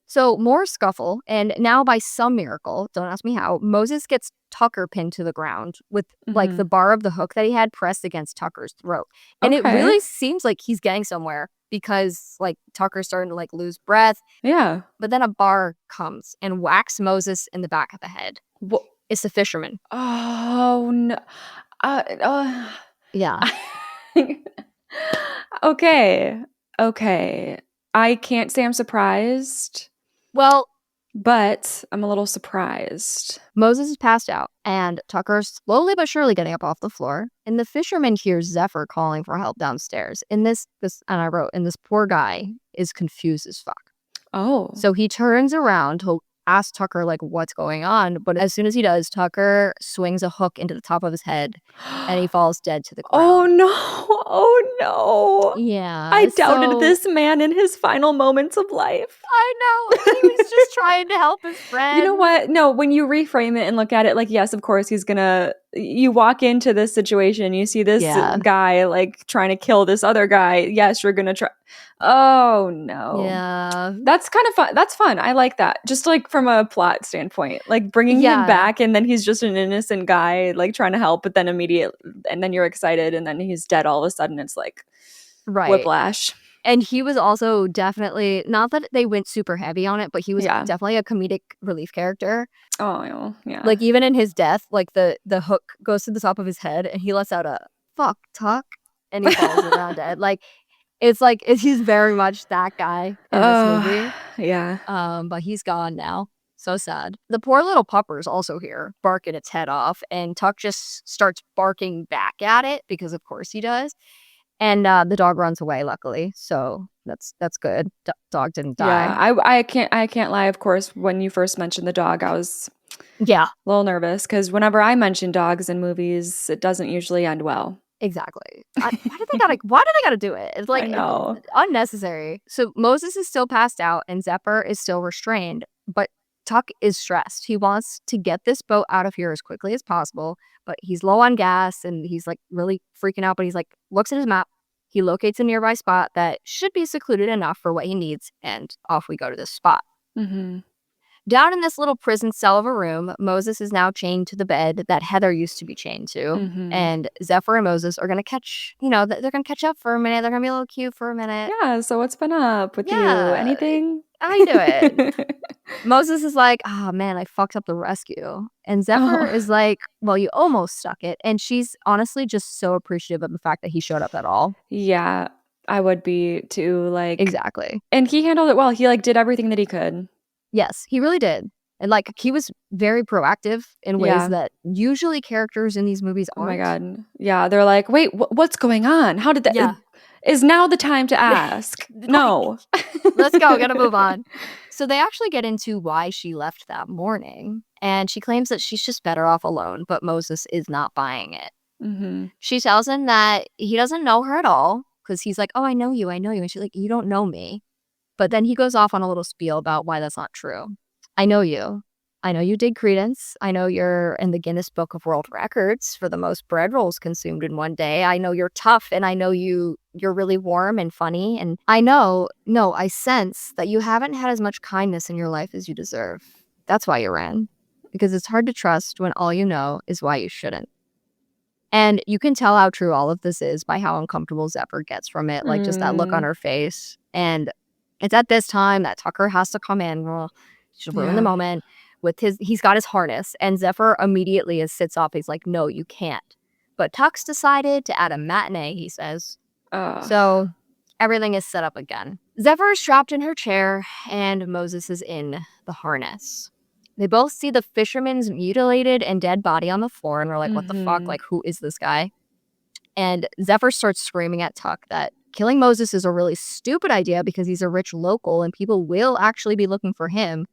So more scuffle, and now by some miracle, don't ask me how, Moses gets Tucker pinned to the ground with like the bar of the hook that he had pressed against Tucker's throat. And it really seems like he's getting somewhere because like Tucker's starting to like lose breath. Yeah. But then a bar comes and whacks Moses in the back of the head. It's the fisherman. Oh no. Yeah. Okay. I can't say I'm surprised. Well, but I'm a little surprised. Moses is passed out, and Tucker's slowly but surely getting up off the floor. And the fisherman hears Zephyr calling for help downstairs. And this, and I wrote, and this poor guy is confused as fuck. Oh. So he turns around to ask Tucker, like, what's going on? But as soon as he does, Tucker swings a hook into the top of his head, and he falls dead to the ground. Oh no. Yeah. I doubted this man in his final moments of life. I know. He was just trying to help his friend. You know what? No, when you reframe it and look at it, like, yes, of course he's gonna, you walk into this situation, you see this guy, like, trying to kill this other guy. Yes, you're gonna try. Oh no. Yeah. That's kind of fun. That's fun. I like that. Just like from a plot standpoint, like bringing him back, and then he's just an innocent guy, like trying to help, but then and then you're excited, and then he's dead all of a sudden. It's like whiplash. And he was also definitely, not that they went super heavy on it, but he was definitely a comedic relief character. Oh, yeah. Like even in his death, like the hook goes to the top of his head and he lets out a fuck Tuck and he falls around dead. Like he's very much that guy in this movie. Yeah. But he's gone now. So sad. The poor little pupper's also here, barking its head off, and Tuck just starts barking back at it because of course he does. And the dog runs away, luckily. So that's good. Dog didn't die. Yeah, I can't lie. Of course, when you first mentioned the dog, I was a little nervous because whenever I mention dogs in movies, it doesn't usually end well. Exactly. Why do they gotta do it? It's like, I know. it's unnecessary. So Moses is still passed out and Zephyr is still restrained, but Tuck is stressed. He wants to get this boat out of here as quickly as possible, but he's low on gas and he's like really freaking out. But he's like, looks at his map. He locates a nearby spot that should be secluded enough for what he needs, and off we go to this spot. Mm-hmm. Down in this little prison cell of a room, Moses is now chained to the bed that Heather used to be chained to. Mm-hmm. And Zephyr and Moses are going to catch, they're going to catch up for a minute. They're going to be a little cute for a minute. Yeah, so what's been up with you? Anything? How you doing? Moses is like, oh man, I fucked up the rescue. And Zephyr is like, well, you almost stuck it. And she's honestly just so appreciative of the fact that he showed up at all. Yeah, I would be too. Like, exactly. And he handled it well. He like did everything that he could. Yes, he really did. And like he was very proactive in ways that usually characters in these movies aren't. Oh my God. Yeah, they're like, wait, what's going on? How did that? Yeah. Is now the time to ask? No. Let's go. Gotta move on. So they actually get into why she left that morning. And she claims that she's just better off alone, but Moses is not buying it. Mm-hmm. She tells him that he doesn't know her at all because he's like, oh, I know you. And she's like, you don't know me. But then he goes off on a little spiel about why that's not true. I know you. I know you dig Credence. I know you're in the Guinness Book of World Records for the most bread rolls consumed in one day. I know you're tough, and I know you're really warm and funny. And I sense that you haven't had as much kindness in your life as you deserve. That's why you ran. Because it's hard to trust when all you know is why you shouldn't. And you can tell how true all of this is by how uncomfortable Zephyr gets from it. Like just that look on her face. And it's at this time that Tucker has to come in. Well, she'll ruin the moment. He's got his harness, and Zephyr immediately sits up. He's like, no, you can't. But Tuck's decided to add a matinee, he says. So everything is set up again. Zephyr is strapped in her chair, and Moses is in the harness. They both see the fisherman's mutilated and dead body on the floor, and are like, what the fuck? Like, who is this guy? And Zephyr starts screaming at Tuck that killing Moses is a really stupid idea because he's a rich local and people will actually be looking for him.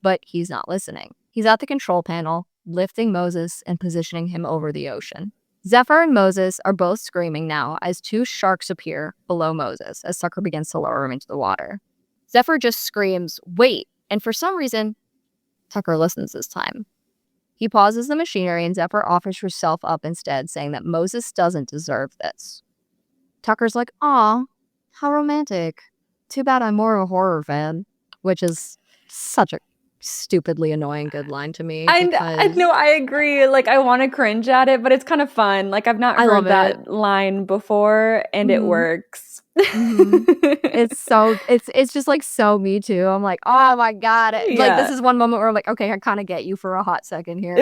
But he's not listening. He's at the control panel, lifting Moses and positioning him over the ocean. Zephyr and Moses are both screaming now as two sharks appear below Moses as Tucker begins to lower him into the water. Zephyr just screams, wait, and for some reason, Tucker listens this time. He pauses the machinery and Zephyr offers herself up instead, saying that Moses doesn't deserve this. Tucker's like, aw, how romantic. Too bad I'm more of a horror fan, which is such a stupidly annoying good line to me. I know, I agree. Like, I want to cringe at it, but it's kind of fun. Like, I've not heard that line before, and it works. It's just like so me too. I'm like, oh my God. Like, this is one moment where I'm like, okay, I kind of get you for a hot second here.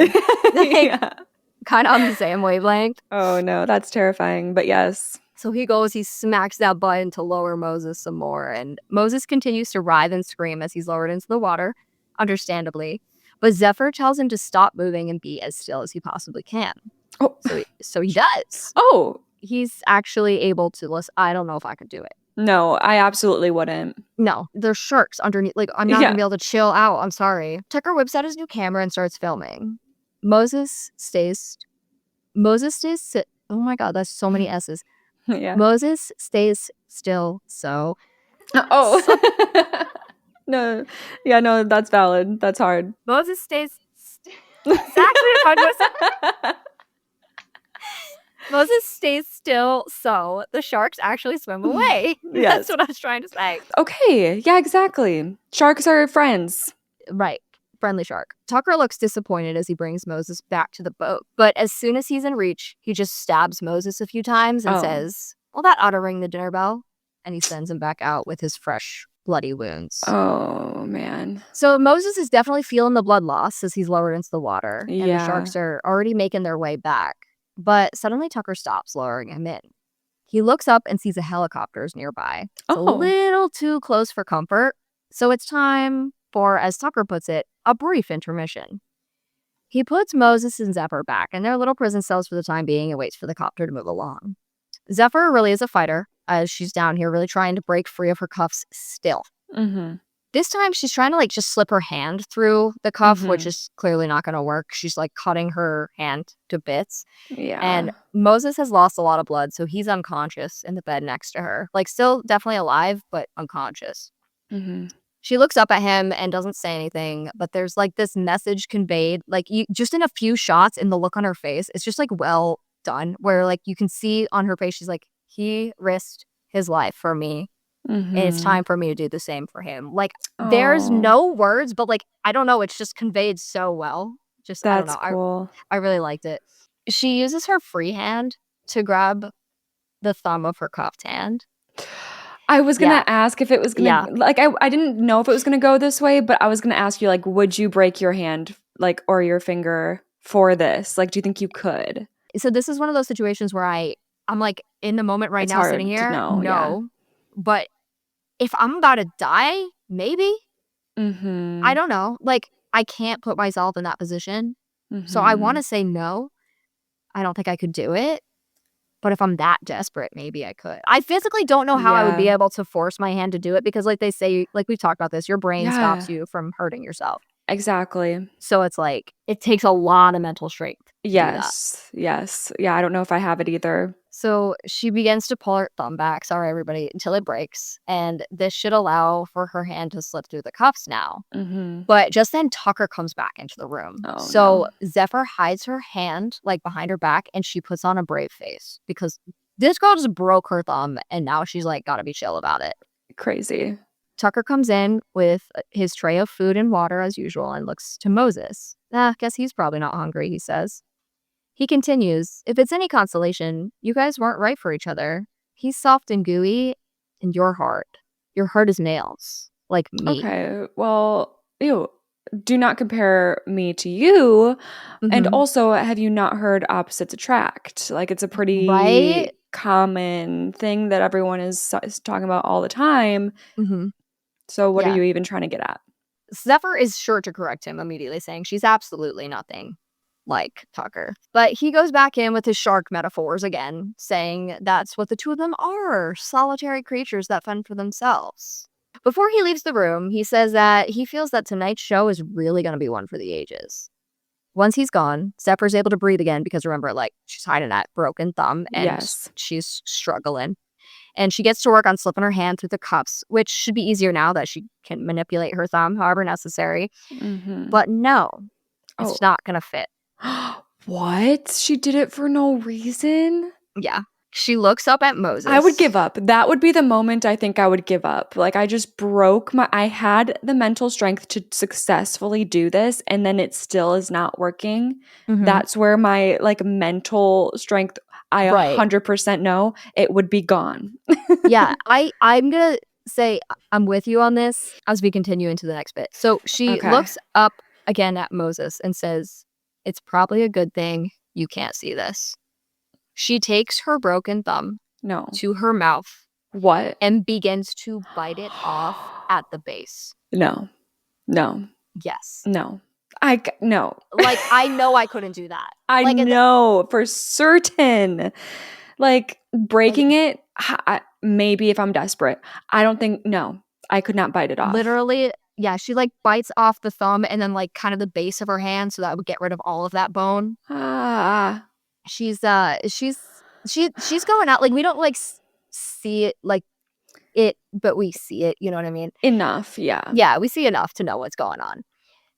Kind of on the same wavelength. Oh no, that's terrifying, but yes. So he smacks that button to lower Moses some more, and Moses continues to writhe and scream as he's lowered into the water. Understandably, but Zephyr tells him to stop moving and be as still as he possibly can. Oh, so he does. Oh, he's actually able to listen. I don't know if I could do it. No, I absolutely wouldn't. No, there's sharks underneath. Like, I'm not gonna be able to chill out. I'm sorry. Tucker whips out his new camera and starts filming. Moses stays. Oh my God, that's so many S's. Yeah. Moses stays still. So. No, yeah, no, that's valid. That's hard. Moses stays. It's actually hard to say. Moses stays still, so the sharks actually swim away. Yes. That's what I was trying to say. Okay, yeah, exactly. Sharks are friends. Right. Friendly shark. Tucker looks disappointed as he brings Moses back to the boat, but as soon as he's in reach, he just stabs Moses a few times and says, well, that ought to ring the dinner bell. And he sends him back out with his fresh, bloody wounds. Oh, man. So Moses is definitely feeling the blood loss as he's lowered into the water. Yeah. And the sharks are already making their way back. But suddenly Tucker stops, lowering him in. He looks up and sees a helicopter nearby. It's a little too close for comfort. So it's time for, as Tucker puts it, a a brief intermission. He puts Moses and Zephyr back in their little prison cells for the time being and waits for the copter to move along. Zephyr really is a fighter, as she's down here really trying to break free of her cuffs still. Mm-hmm. This time she's trying to like just slip her hand through the cuff, which is clearly not going to work. She's like cutting her hand to bits. Yeah. And Moses has lost a lot of blood, so he's unconscious in the bed next to her. Like still definitely alive, but unconscious. Mm-hmm. She looks up at him and doesn't say anything, but there's like this message conveyed, like just in a few shots in the look on her face. It's just like well done, where like you can see on her face, she's like, he risked his life for me. And it's time for me to do the same for him. Like, there's no words, but like, I don't know. It's just conveyed so well. Just, That's I don't know. cool. I really liked it. She uses her free hand to grab the thumb of her cuffed hand. I was going to ask if it was going to, like, I didn't know if it was going to go this way, but I was going to ask you, like, would you break your hand, like, or your finger for this? Like, do you think you could? So this is one of those situations where I'm like in the moment right now sitting here. No. But if I'm about to die, maybe. I don't know. Like, I can't put myself in that position. So I want to say no. I don't think I could do it. But if I'm that desperate, maybe I could. I physically don't know how I would be able to force my hand to do it because like they say, like we've talked about this, your brain stops you from hurting yourself. Exactly. So it's like, it takes a lot of mental strength. Yes. Yeah, I don't know if I have it either. So she begins to pull her thumb back, sorry everybody, until it breaks. And this should allow for her hand to slip through the cuffs now. But just then Tucker comes back into the room. Zephyr hides her hand like behind her back and she puts on a brave face because this girl just broke her thumb and now she's like gotta be chill about it. Crazy. Tucker comes in with his tray of food and water as usual and looks to Moses. Guess he's probably not hungry, he says. He continues, if it's any consolation, you guys weren't right for each other. He's soft and gooey, and you're hard. You're hard as nails, like me. Okay, well, do not compare me to you. And also, have you not heard opposites attract? Like, it's a pretty common thing that everyone is talking about all the time. So what are you even trying to get at? Zephyr is sure to correct him immediately, saying she's absolutely nothing like Tucker. But he goes back in with his shark metaphors again, saying that's what the two of them are, solitary creatures that fend for themselves. Before he leaves the room, he says that he feels that tonight's show is really going to be one for the ages. Once he's gone, Zephyr's able to breathe again because remember, like, she's hiding that broken thumb and she's struggling. And she gets to work on slipping her hand through the cuffs, which should be easier now that she can manipulate her thumb however necessary. But no, it's not going to fit. What? She did it for no reason? Yeah. She looks up at Moses. I would give up. That would be the moment I think I would give up. Like, I just broke I had the mental strength to successfully do this, and then it still is not working. That's where my, like, mental strength, I 100% know it would be gone. Yeah. I'm going to say I'm with you on this as we continue into the next bit. So she looks up again at Moses and says, it's probably a good thing you can't see this. She takes her broken thumb to her mouth. What? And begins to bite it off at the base. No. Yes. No. No. Like, I know I couldn't do that. I know for certain. Like, breaking it, maybe if I'm desperate. I don't think, I could not bite it off. Literally, yeah, she like bites off the thumb and then like kind of the base of her hand so that would get rid of all of that bone. She's going out, like, we don't like see it like it, but we see it, you know what I mean? Enough, yeah, we see enough to know what's going on.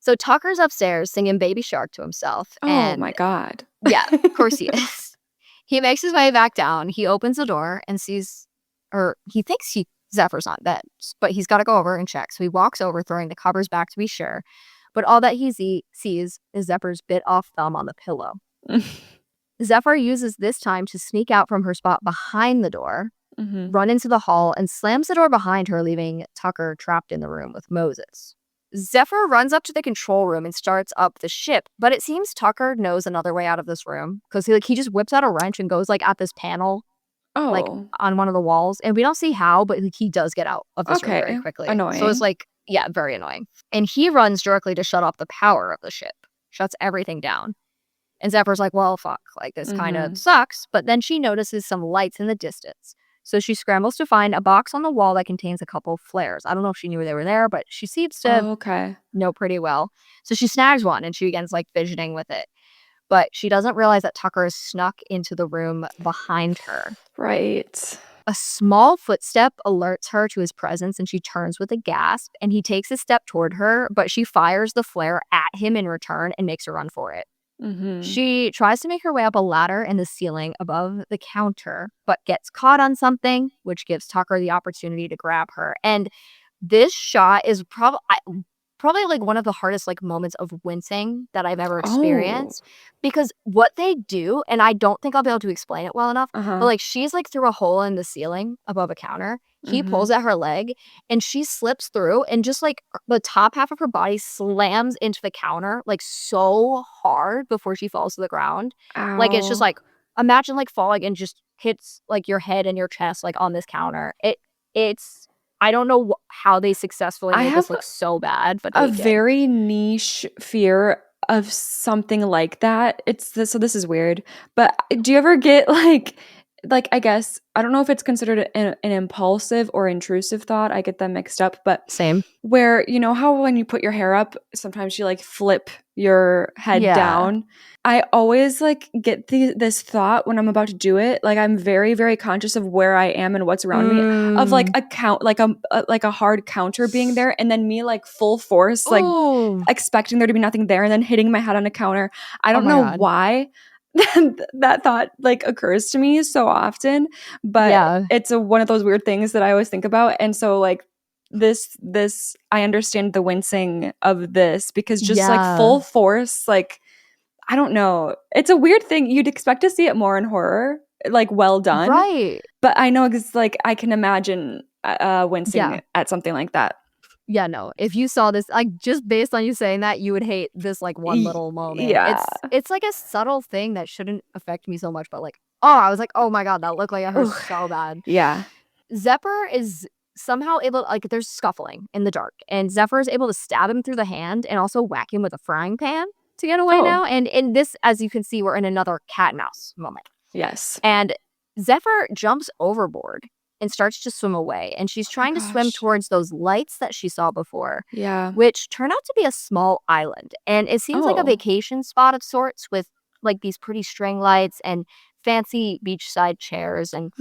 So Tucker's upstairs singing Baby Shark to himself. Oh my god. Yeah, of course he is. He makes his way back down. He opens the door and sees, or he thinks Zephyr's not dead, but he's got to go over and check. So he walks over, throwing the covers back to be sure. But all that he sees is Zephyr's bit off thumb on the pillow. Zephyr uses this time to sneak out from her spot behind the door, run into the hall, and slams the door behind her, leaving Tucker trapped in the room with Moses. Zephyr runs up to the control room and starts up the ship, but it seems Tucker knows another way out of this room because he just whips out a wrench and goes like at this panel, like on one of the walls, and we don't see how, but like, he does get out of this room very quickly. Annoying. So it's like Yeah, very annoying. And he runs directly to shut off the power of the ship, shuts everything down. And Zephyr's like, well, fuck, like this kind of sucks. But then she notices some lights in the distance. So she scrambles to find a box on the wall that contains a couple flares. I don't know if she knew they were there, but she seems to know pretty well. So she snags one and she begins like fidgeting with it. But she doesn't realize that Tucker is snuck into the room behind her. Right. A small footstep alerts her to his presence and she turns with a gasp, and he takes a step toward her, but she fires the flare at him in return and makes her run for it. She tries to make her way up a ladder in the ceiling above the counter, but gets caught on something, which gives Tucker the opportunity to grab her. And this shot is probably like one of the hardest like moments of wincing that I've ever experienced, because what they do, and I don't think I'll be able to explain it well enough, but like she's like through a hole in the ceiling above a counter. He pulls at her leg and she slips through, and just like the top half of her body slams into the counter like so hard before she falls to the ground. Ow. Like it's just like, imagine like falling and just hits like your head and your chest like on this counter. It's I don't know how they successfully made this look so bad, but they did. Very niche fear of something like that. So this is weird, but do you ever get like I guess, I don't know if it's considered an impulsive or intrusive thought. I get them mixed up, but same. Where, you know how when you put your hair up, sometimes you like flip your head down. I always like get this thought when I'm about to do it. Like I'm very, very conscious of where I am and what's around me, of like a count, like a hard counter being there, and then me like full force, like expecting there to be nothing there, and then hitting my head on a counter. I don't know why that thought like occurs to me so often, but it's one of those weird things that I always think about. And so like this I understand the wincing of this, because just like full force, like I don't know, it's a weird thing. You'd expect to see it more in horror, like well done, right? But I know it's like I can imagine wincing at something like that. Yeah, no. If you saw this, like just based on you saying that, you would hate this like one little moment. Yeah. It's like a subtle thing that shouldn't affect me so much, but like, I was like, oh my god, that looked like it hurt so bad. Yeah. Zephyr is somehow able, like there's scuffling in the dark, and Zephyr is able to stab him through the hand and also whack him with a frying pan to get away now. And in this, as you can see, we're in another cat and mouse moment. Yes. And Zephyr jumps overboard and starts to swim away. And she's trying to swim towards those lights that she saw before. Yeah. Which turn out to be a small island. And it seems like a vacation spot of sorts, with like these pretty string lights and fancy beachside chairs. And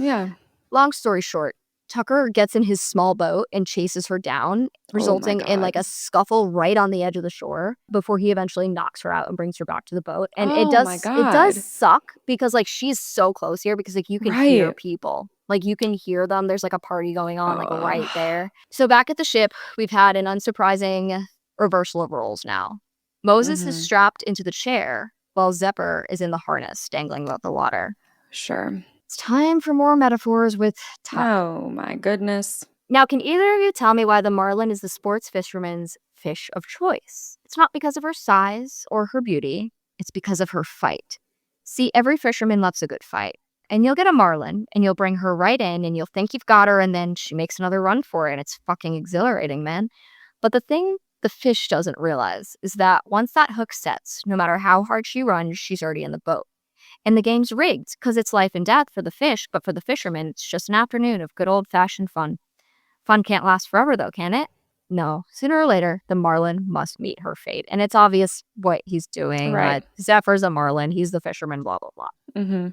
long story short, Tucker gets in his small boat and chases her down, resulting in like a scuffle right on the edge of the shore before he eventually knocks her out and brings her back to the boat. And it does suck, because like she's so close here, because like you can hear people. Like you can hear them. There's like a party going on like right there. So back at the ship, we've had an unsurprising reversal of roles now. Moses is strapped into the chair while Zephyr is in the harness dangling above the water. Sure. It's time for more metaphors with Tuck. Oh my goodness. Now, can either of you tell me why the marlin is the sports fisherman's fish of choice? It's not because of her size or her beauty. It's because of her fight. See, every fisherman loves a good fight. And you'll get a marlin, and you'll bring her right in, and you'll think you've got her, and then she makes another run for it, and it's fucking exhilarating, man. But the thing the fish doesn't realize is that once that hook sets, no matter how hard she runs, she's already in the boat. And the game's rigged, because it's life and death for the fish, but for the fisherman, it's just an afternoon of good old-fashioned fun. Fun can't last forever, though, can it? No. Sooner or later, the marlin must meet her fate. And it's obvious what he's doing. Right. Zephyr's a marlin. He's the fisherman, blah, blah, blah.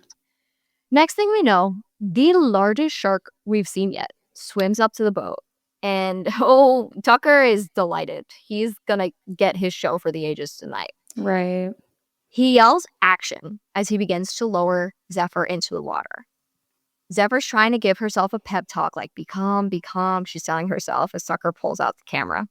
Next thing we know, the largest shark we've seen yet swims up to the boat. And, Tucker is delighted. He's going to get his show for the ages tonight. Right. He yells action as he begins to lower Zephyr into the water. Zephyr's trying to give herself a pep talk, like, be calm, she's telling herself as Tucker pulls out the camera.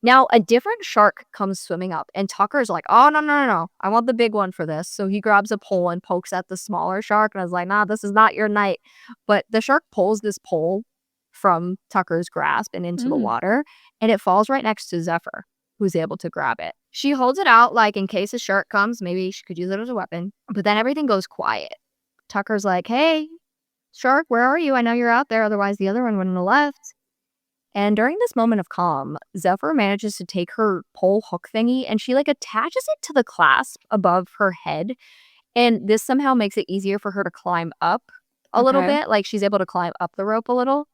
Now, a different shark comes swimming up, and Tucker's like, oh, no, I want the big one for this. So he grabs a pole and pokes at the smaller shark, and I was like, nah, this is not your night. But the shark pulls this pole from Tucker's grasp and into the water, and it falls right next to Zephyr, who's able to grab it. She holds it out, like, in case a shark comes, maybe she could use it as a weapon. But then everything goes quiet. Tucker's like, hey, shark, where are you? I know you're out there, otherwise the other one wouldn't have left. And during this moment of calm, Zephyr manages to take her pole hook thingy and she like attaches it to the clasp above her head. And this somehow makes it easier for her to climb up a little bit. Like she's able to climb up the rope a little.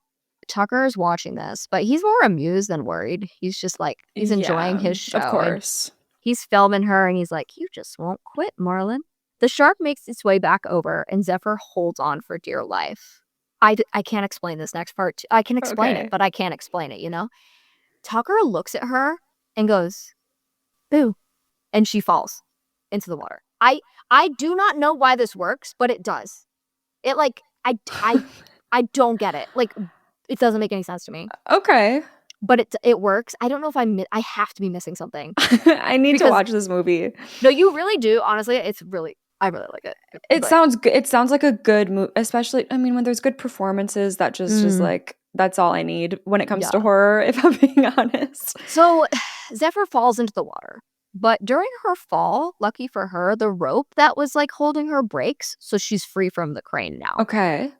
Tucker is watching this, but he's more amused than worried. He's just like, he's enjoying his show. Of course. And he's filming her and he's like, you just won't quit, Marlin. The shark makes its way back over and Zephyr holds on for dear life. I can't explain this next part. I can explain it, but I can't explain it, you know? Tucker looks at her and goes, boo. And she falls into the water. I do not know why this works, but it does. It like, I don't get it. Like, it doesn't make any sense to me. Okay. But it works. I don't know if I have to be missing something. I need to watch this movie. No, you really do. Honestly, I really like it. It sounds good. It sounds like a good movie, especially, I mean, when there's good performances, that just is like, that's all I need when it comes to horror, if I'm being honest. So Zephyr falls into the water. But during her fall, lucky for her, the rope that was like holding her breaks. So she's free from the crane now. Okay.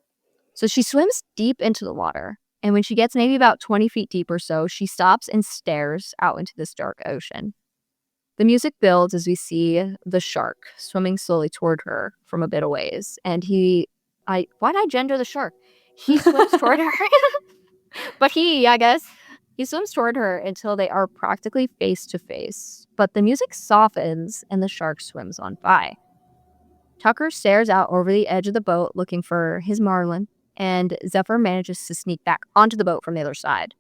So she swims deep into the water. And when she gets maybe about 20 feet deep or so, she stops and stares out into this dark ocean. The music builds as we see the shark swimming slowly toward her from a bit a ways. And why'd I gender the shark? He swims toward her. But he swims toward her until they are practically face to face. But the music softens and the shark swims on by. Tucker stares out over the edge of the boat looking for his Marlin, and Zephyr manages to sneak back onto the boat from the other side.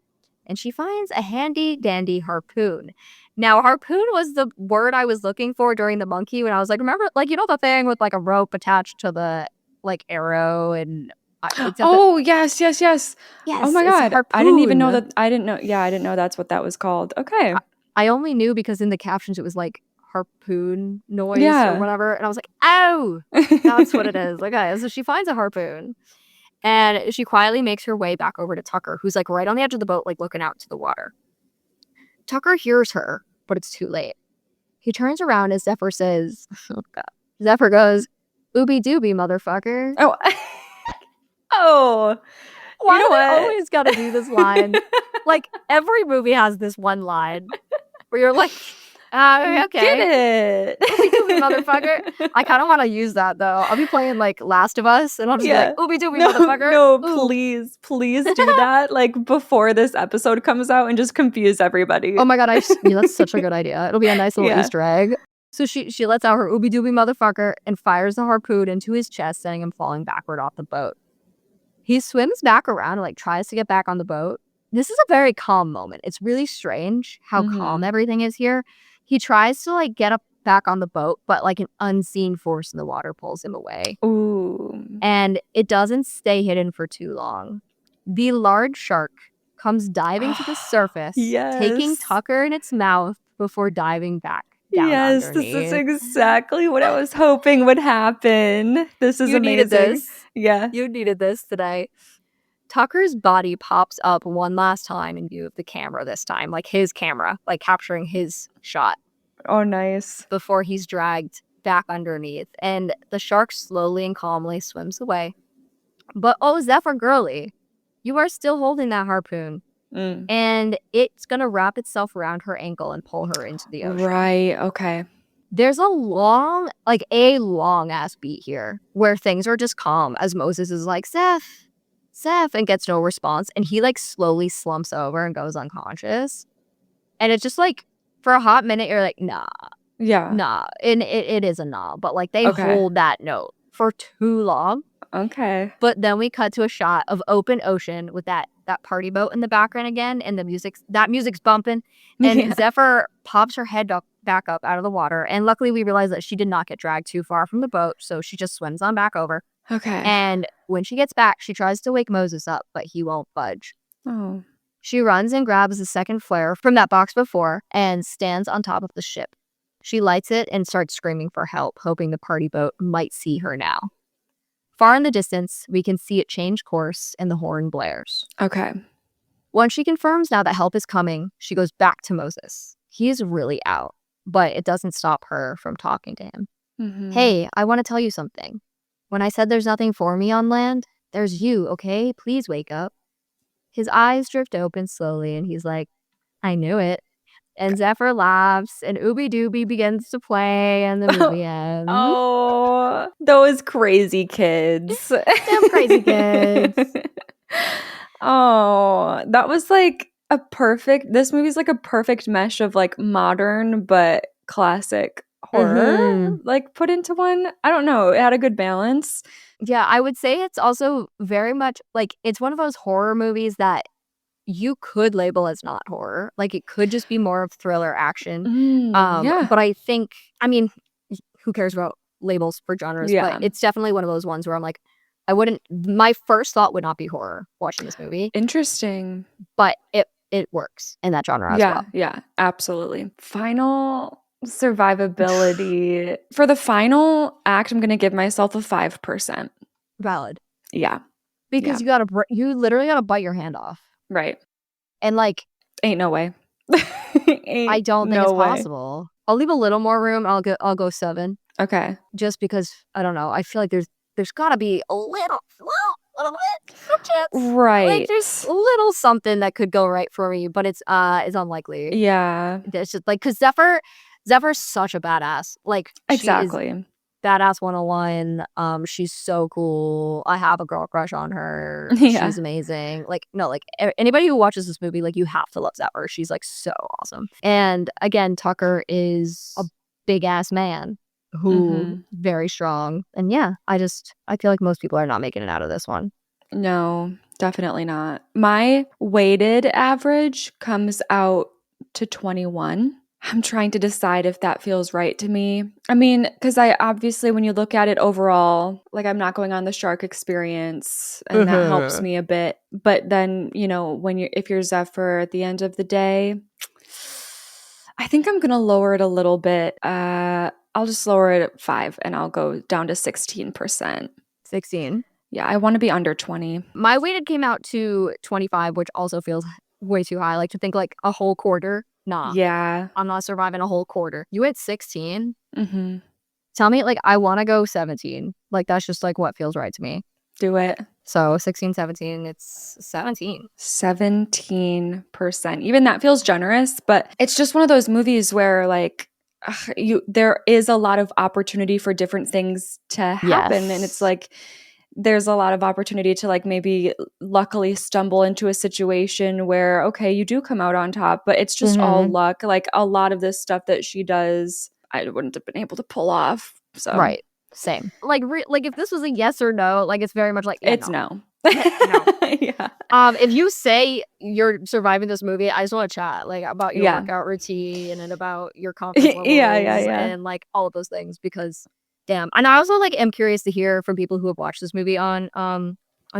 And she finds a handy-dandy harpoon. Now, harpoon was the word I was looking for during the monkey when I was like, remember, like, you know the thing with, like, a rope attached to the, like, arrow and... yes. Yes, oh my God. I didn't even know that. I didn't know that's what that was called. Okay. I only knew because in the captions it was, like, harpoon noise or whatever. And I was like, oh, that's what it is. Okay, so she finds a harpoon. And she quietly makes her way back over to Tucker, who's like right on the edge of the boat, like looking out to the water. Tucker hears her, but it's too late. He turns around as Zephyr says, oh God. Zephyr goes, ooby dooby, motherfucker. Oh. Oh. Why do I always gotta do this line? Like, every movie has this one line where you're like, okay. Get it. Ooby dooby, motherfucker. I kind of want to use that, though. I'll be playing, like, Last of Us, and I'll just be like, ooby dooby, motherfucker. No, please do that, like, before this episode comes out and just confuse everybody. Oh my God, that's such a good idea. It'll be a nice little Easter egg. So she lets out her ooby dooby motherfucker and fires the harpoon into his chest, sending him falling backward off the boat. He swims back around and, like, tries to get back on the boat. This is a very calm moment. It's really strange how calm everything is here. He tries to, like, get up back on the boat, but, like, an unseen force in the water pulls him away. Ooh. And it doesn't stay hidden for too long. The large shark comes diving to the surface, taking Tucker in its mouth before diving back down underneath. This is exactly what I was hoping would happen. This is amazing. Needed this. Yeah. You needed this today. Tucker's body pops up one last time in view of the camera this time, like his camera, like capturing his shot. Oh, nice. Before he's dragged back underneath, and the shark slowly and calmly swims away. But Zephyr girly, you are still holding that harpoon, and it's gonna wrap itself around her ankle and pull her into the ocean. Right, okay. There's a long ass beat here where things are just calm as Moses is like, Zeph, and gets no response, and he like slowly slumps over and goes unconscious. And it's just like, for a hot minute, you're like, nah. Yeah. Nah. And it is a nah, but like they hold that note for too long. Okay. But then we cut to a shot of open ocean with that party boat in the background again, and the music's bumping, and Zephyr pops her head back up out of the water, and luckily we realize that she did not get dragged too far from the boat, so she just swims on back over. Okay. And when she gets back, she tries to wake Moses up, but he won't budge. Oh. She runs and grabs the second flare from that box before and stands on top of the ship. She lights it and starts screaming for help, hoping the party boat might see her now. Far in the distance, we can see it change course and the horn blares. Okay. Once she confirms now that help is coming, she goes back to Moses. He is really out, but it doesn't stop her from talking to him. Mm-hmm. Hey, I want to tell you something. When I said there's nothing for me on land, there's you, okay? Please wake up. his eyes drift open slowly, and he's like, I knew it. And Zephyr laughs, and Ooby Dooby begins to play, and the movie ends. Oh, those crazy kids. Damn crazy kids. Oh, that was like this movie's like a perfect mesh of like modern but classic horror, like put into one. I don't know. It had a good balance. Yeah, I would say it's also very much like it's one of those horror movies that you could label as not horror. Like it could just be more of thriller action. Yeah. But I think, I mean, who cares about labels for genres? Yeah. But it's definitely one of those ones where I'm like, my first thought would not be horror watching this movie. Interesting. But it works in that genre as well. Yeah, absolutely. Final survivability. For the final act, I'm going to give myself a 5%. Valid. Yeah. Because you literally gotta bite your hand off. Right. And like, ain't no way. I don't think it's possible. I'll leave a little more room. I'll go 7. Okay. Just because I don't know. I feel like there's gotta be a little bit of chance. Right. Like there's a little something that could go right for me, but it's unlikely. Yeah. It's just like because Zephyr's such a badass. Like exactly. Badass 101. She's so cool. I have a girl crush on her. Yeah. She's amazing. Like, no, like anybody who watches this movie, like you have to love Zephyr. She's like so awesome. And again, Tucker is a big ass man who very strong. And yeah, I feel like most people are not making it out of this one. No, definitely not. My weighted average comes out to 21. I'm trying to decide if that feels right to me. I mean, because I obviously, when you look at it overall, like I'm not going on the shark experience and that helps me a bit. But then, you know, if you're Zephyr at the end of the day, I think I'm going to lower it a little bit. I'll just lower it at 5 and I'll go down to 16%. 16. Yeah, I want to be under 20. My weighted came out to 25, which also feels way too high. Like to think like a whole quarter. Nah. Yeah. I'm not surviving a whole quarter. You had 16? Tell me, like, I want to go 17. Like, that's just, like, what feels right to me. Do it. So, 16, 17, it's 17. 17%. Even that feels generous, but it's just one of those movies where, like, there is a lot of opportunity for different things to happen. Yes. And it's like, there's a lot of opportunity to like maybe luckily stumble into a situation where, okay, you do come out on top, but it's just all luck. Like a lot of this stuff that she does, I wouldn't have been able to pull off. So right. Same. Like, like if this was a yes or no, like it's very much like, yeah, it's no. No. Yeah. If you say you're surviving this movie, I just want to chat like about your workout routine and about your confidence levels and like all of those things because damn. And I also like am curious to hear from people who have watched this movie on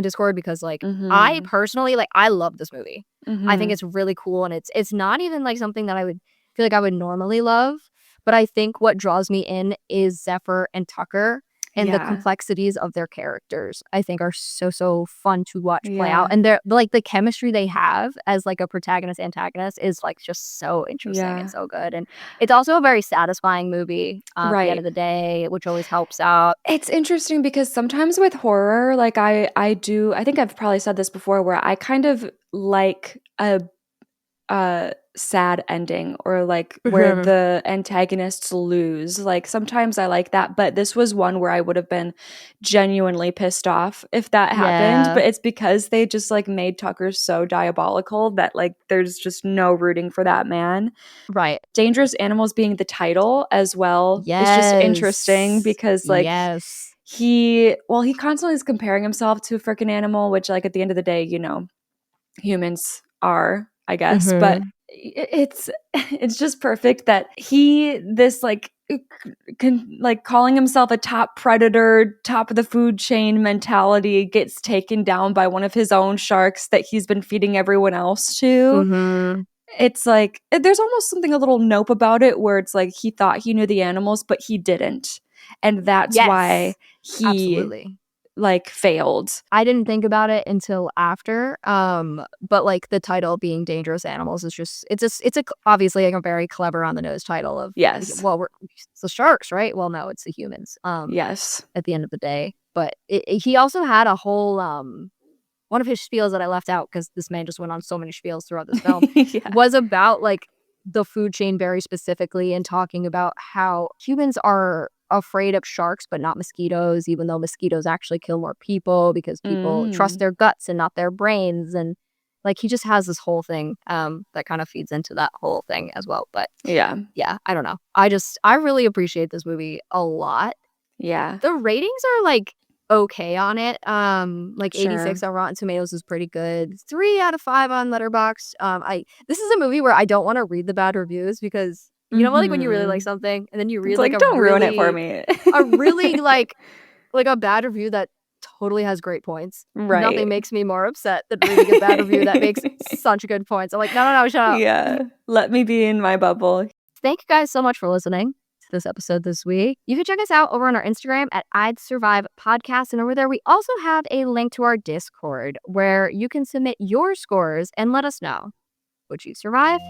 Discord because like I personally like I love this movie. I think it's really cool and it's not even like something that I would feel like I would normally love, but I think what draws me in is Zephyr and Tucker and the complexities of their characters. I think are so fun to watch play out, and they're like the chemistry they have as like a protagonist antagonist is like just so interesting and so good, and it's also a very satisfying movie at the end of the day, which always helps out. It's interesting because sometimes with horror, like I think I've probably said this before, where I kind of like a sad ending or like where the antagonists lose. Like sometimes I like that, but this was one where I would have been genuinely pissed off if that happened, but it's because they just like made Tucker so diabolical that like there's just no rooting for that man. Right. Dangerous Animals being the title as well is just interesting because like he constantly is comparing himself to a freaking animal, which like at the end of the day, you know, humans are, I guess, but it's just perfect that this like calling himself a top predator, top of the food chain mentality gets taken down by one of his own sharks that he's been feeding everyone else to. It's like there's almost something a little Nope about it where it's like he thought he knew the animals but he didn't, and that's why he like failed. I didn't think about it until after, but like the title being Dangerous Animals is just it's obviously like a very clever on the nose title of well, it's the sharks, right? Well, no, it's the humans. At the end of the day, but he also had a whole one of his spiels that I left out, because this man just went on so many spiels throughout this film, Yeah. was about like the food chain very specifically, and talking about how humans are afraid of sharks but not mosquitoes, even though mosquitoes actually kill more people because people trust their guts and not their brains. And like he just has this whole thing that kind of feeds into that whole thing as well. But Yeah. I don't know. I really appreciate this movie a lot. Yeah. The ratings are like okay on it. Like Sure. 86 on Rotten Tomatoes is pretty good. 3 out of 5 on Letterboxd. This is a movie where I don't want to read the bad reviews, because you know, like when you really like something and then you read It's like a don't ruin it for really me. a really like a bad review that totally has great points. Right. Nothing makes me more upset than reading a bad review that makes such good points. I'm like, no, shut up. Yeah. Let me be in my bubble. Thank you guys so much for listening to this episode this week. You can check us out over on our Instagram at I'd Survive Podcast. And over there, we also have a link to our Discord where you can submit your scores and let us know. Would you survive?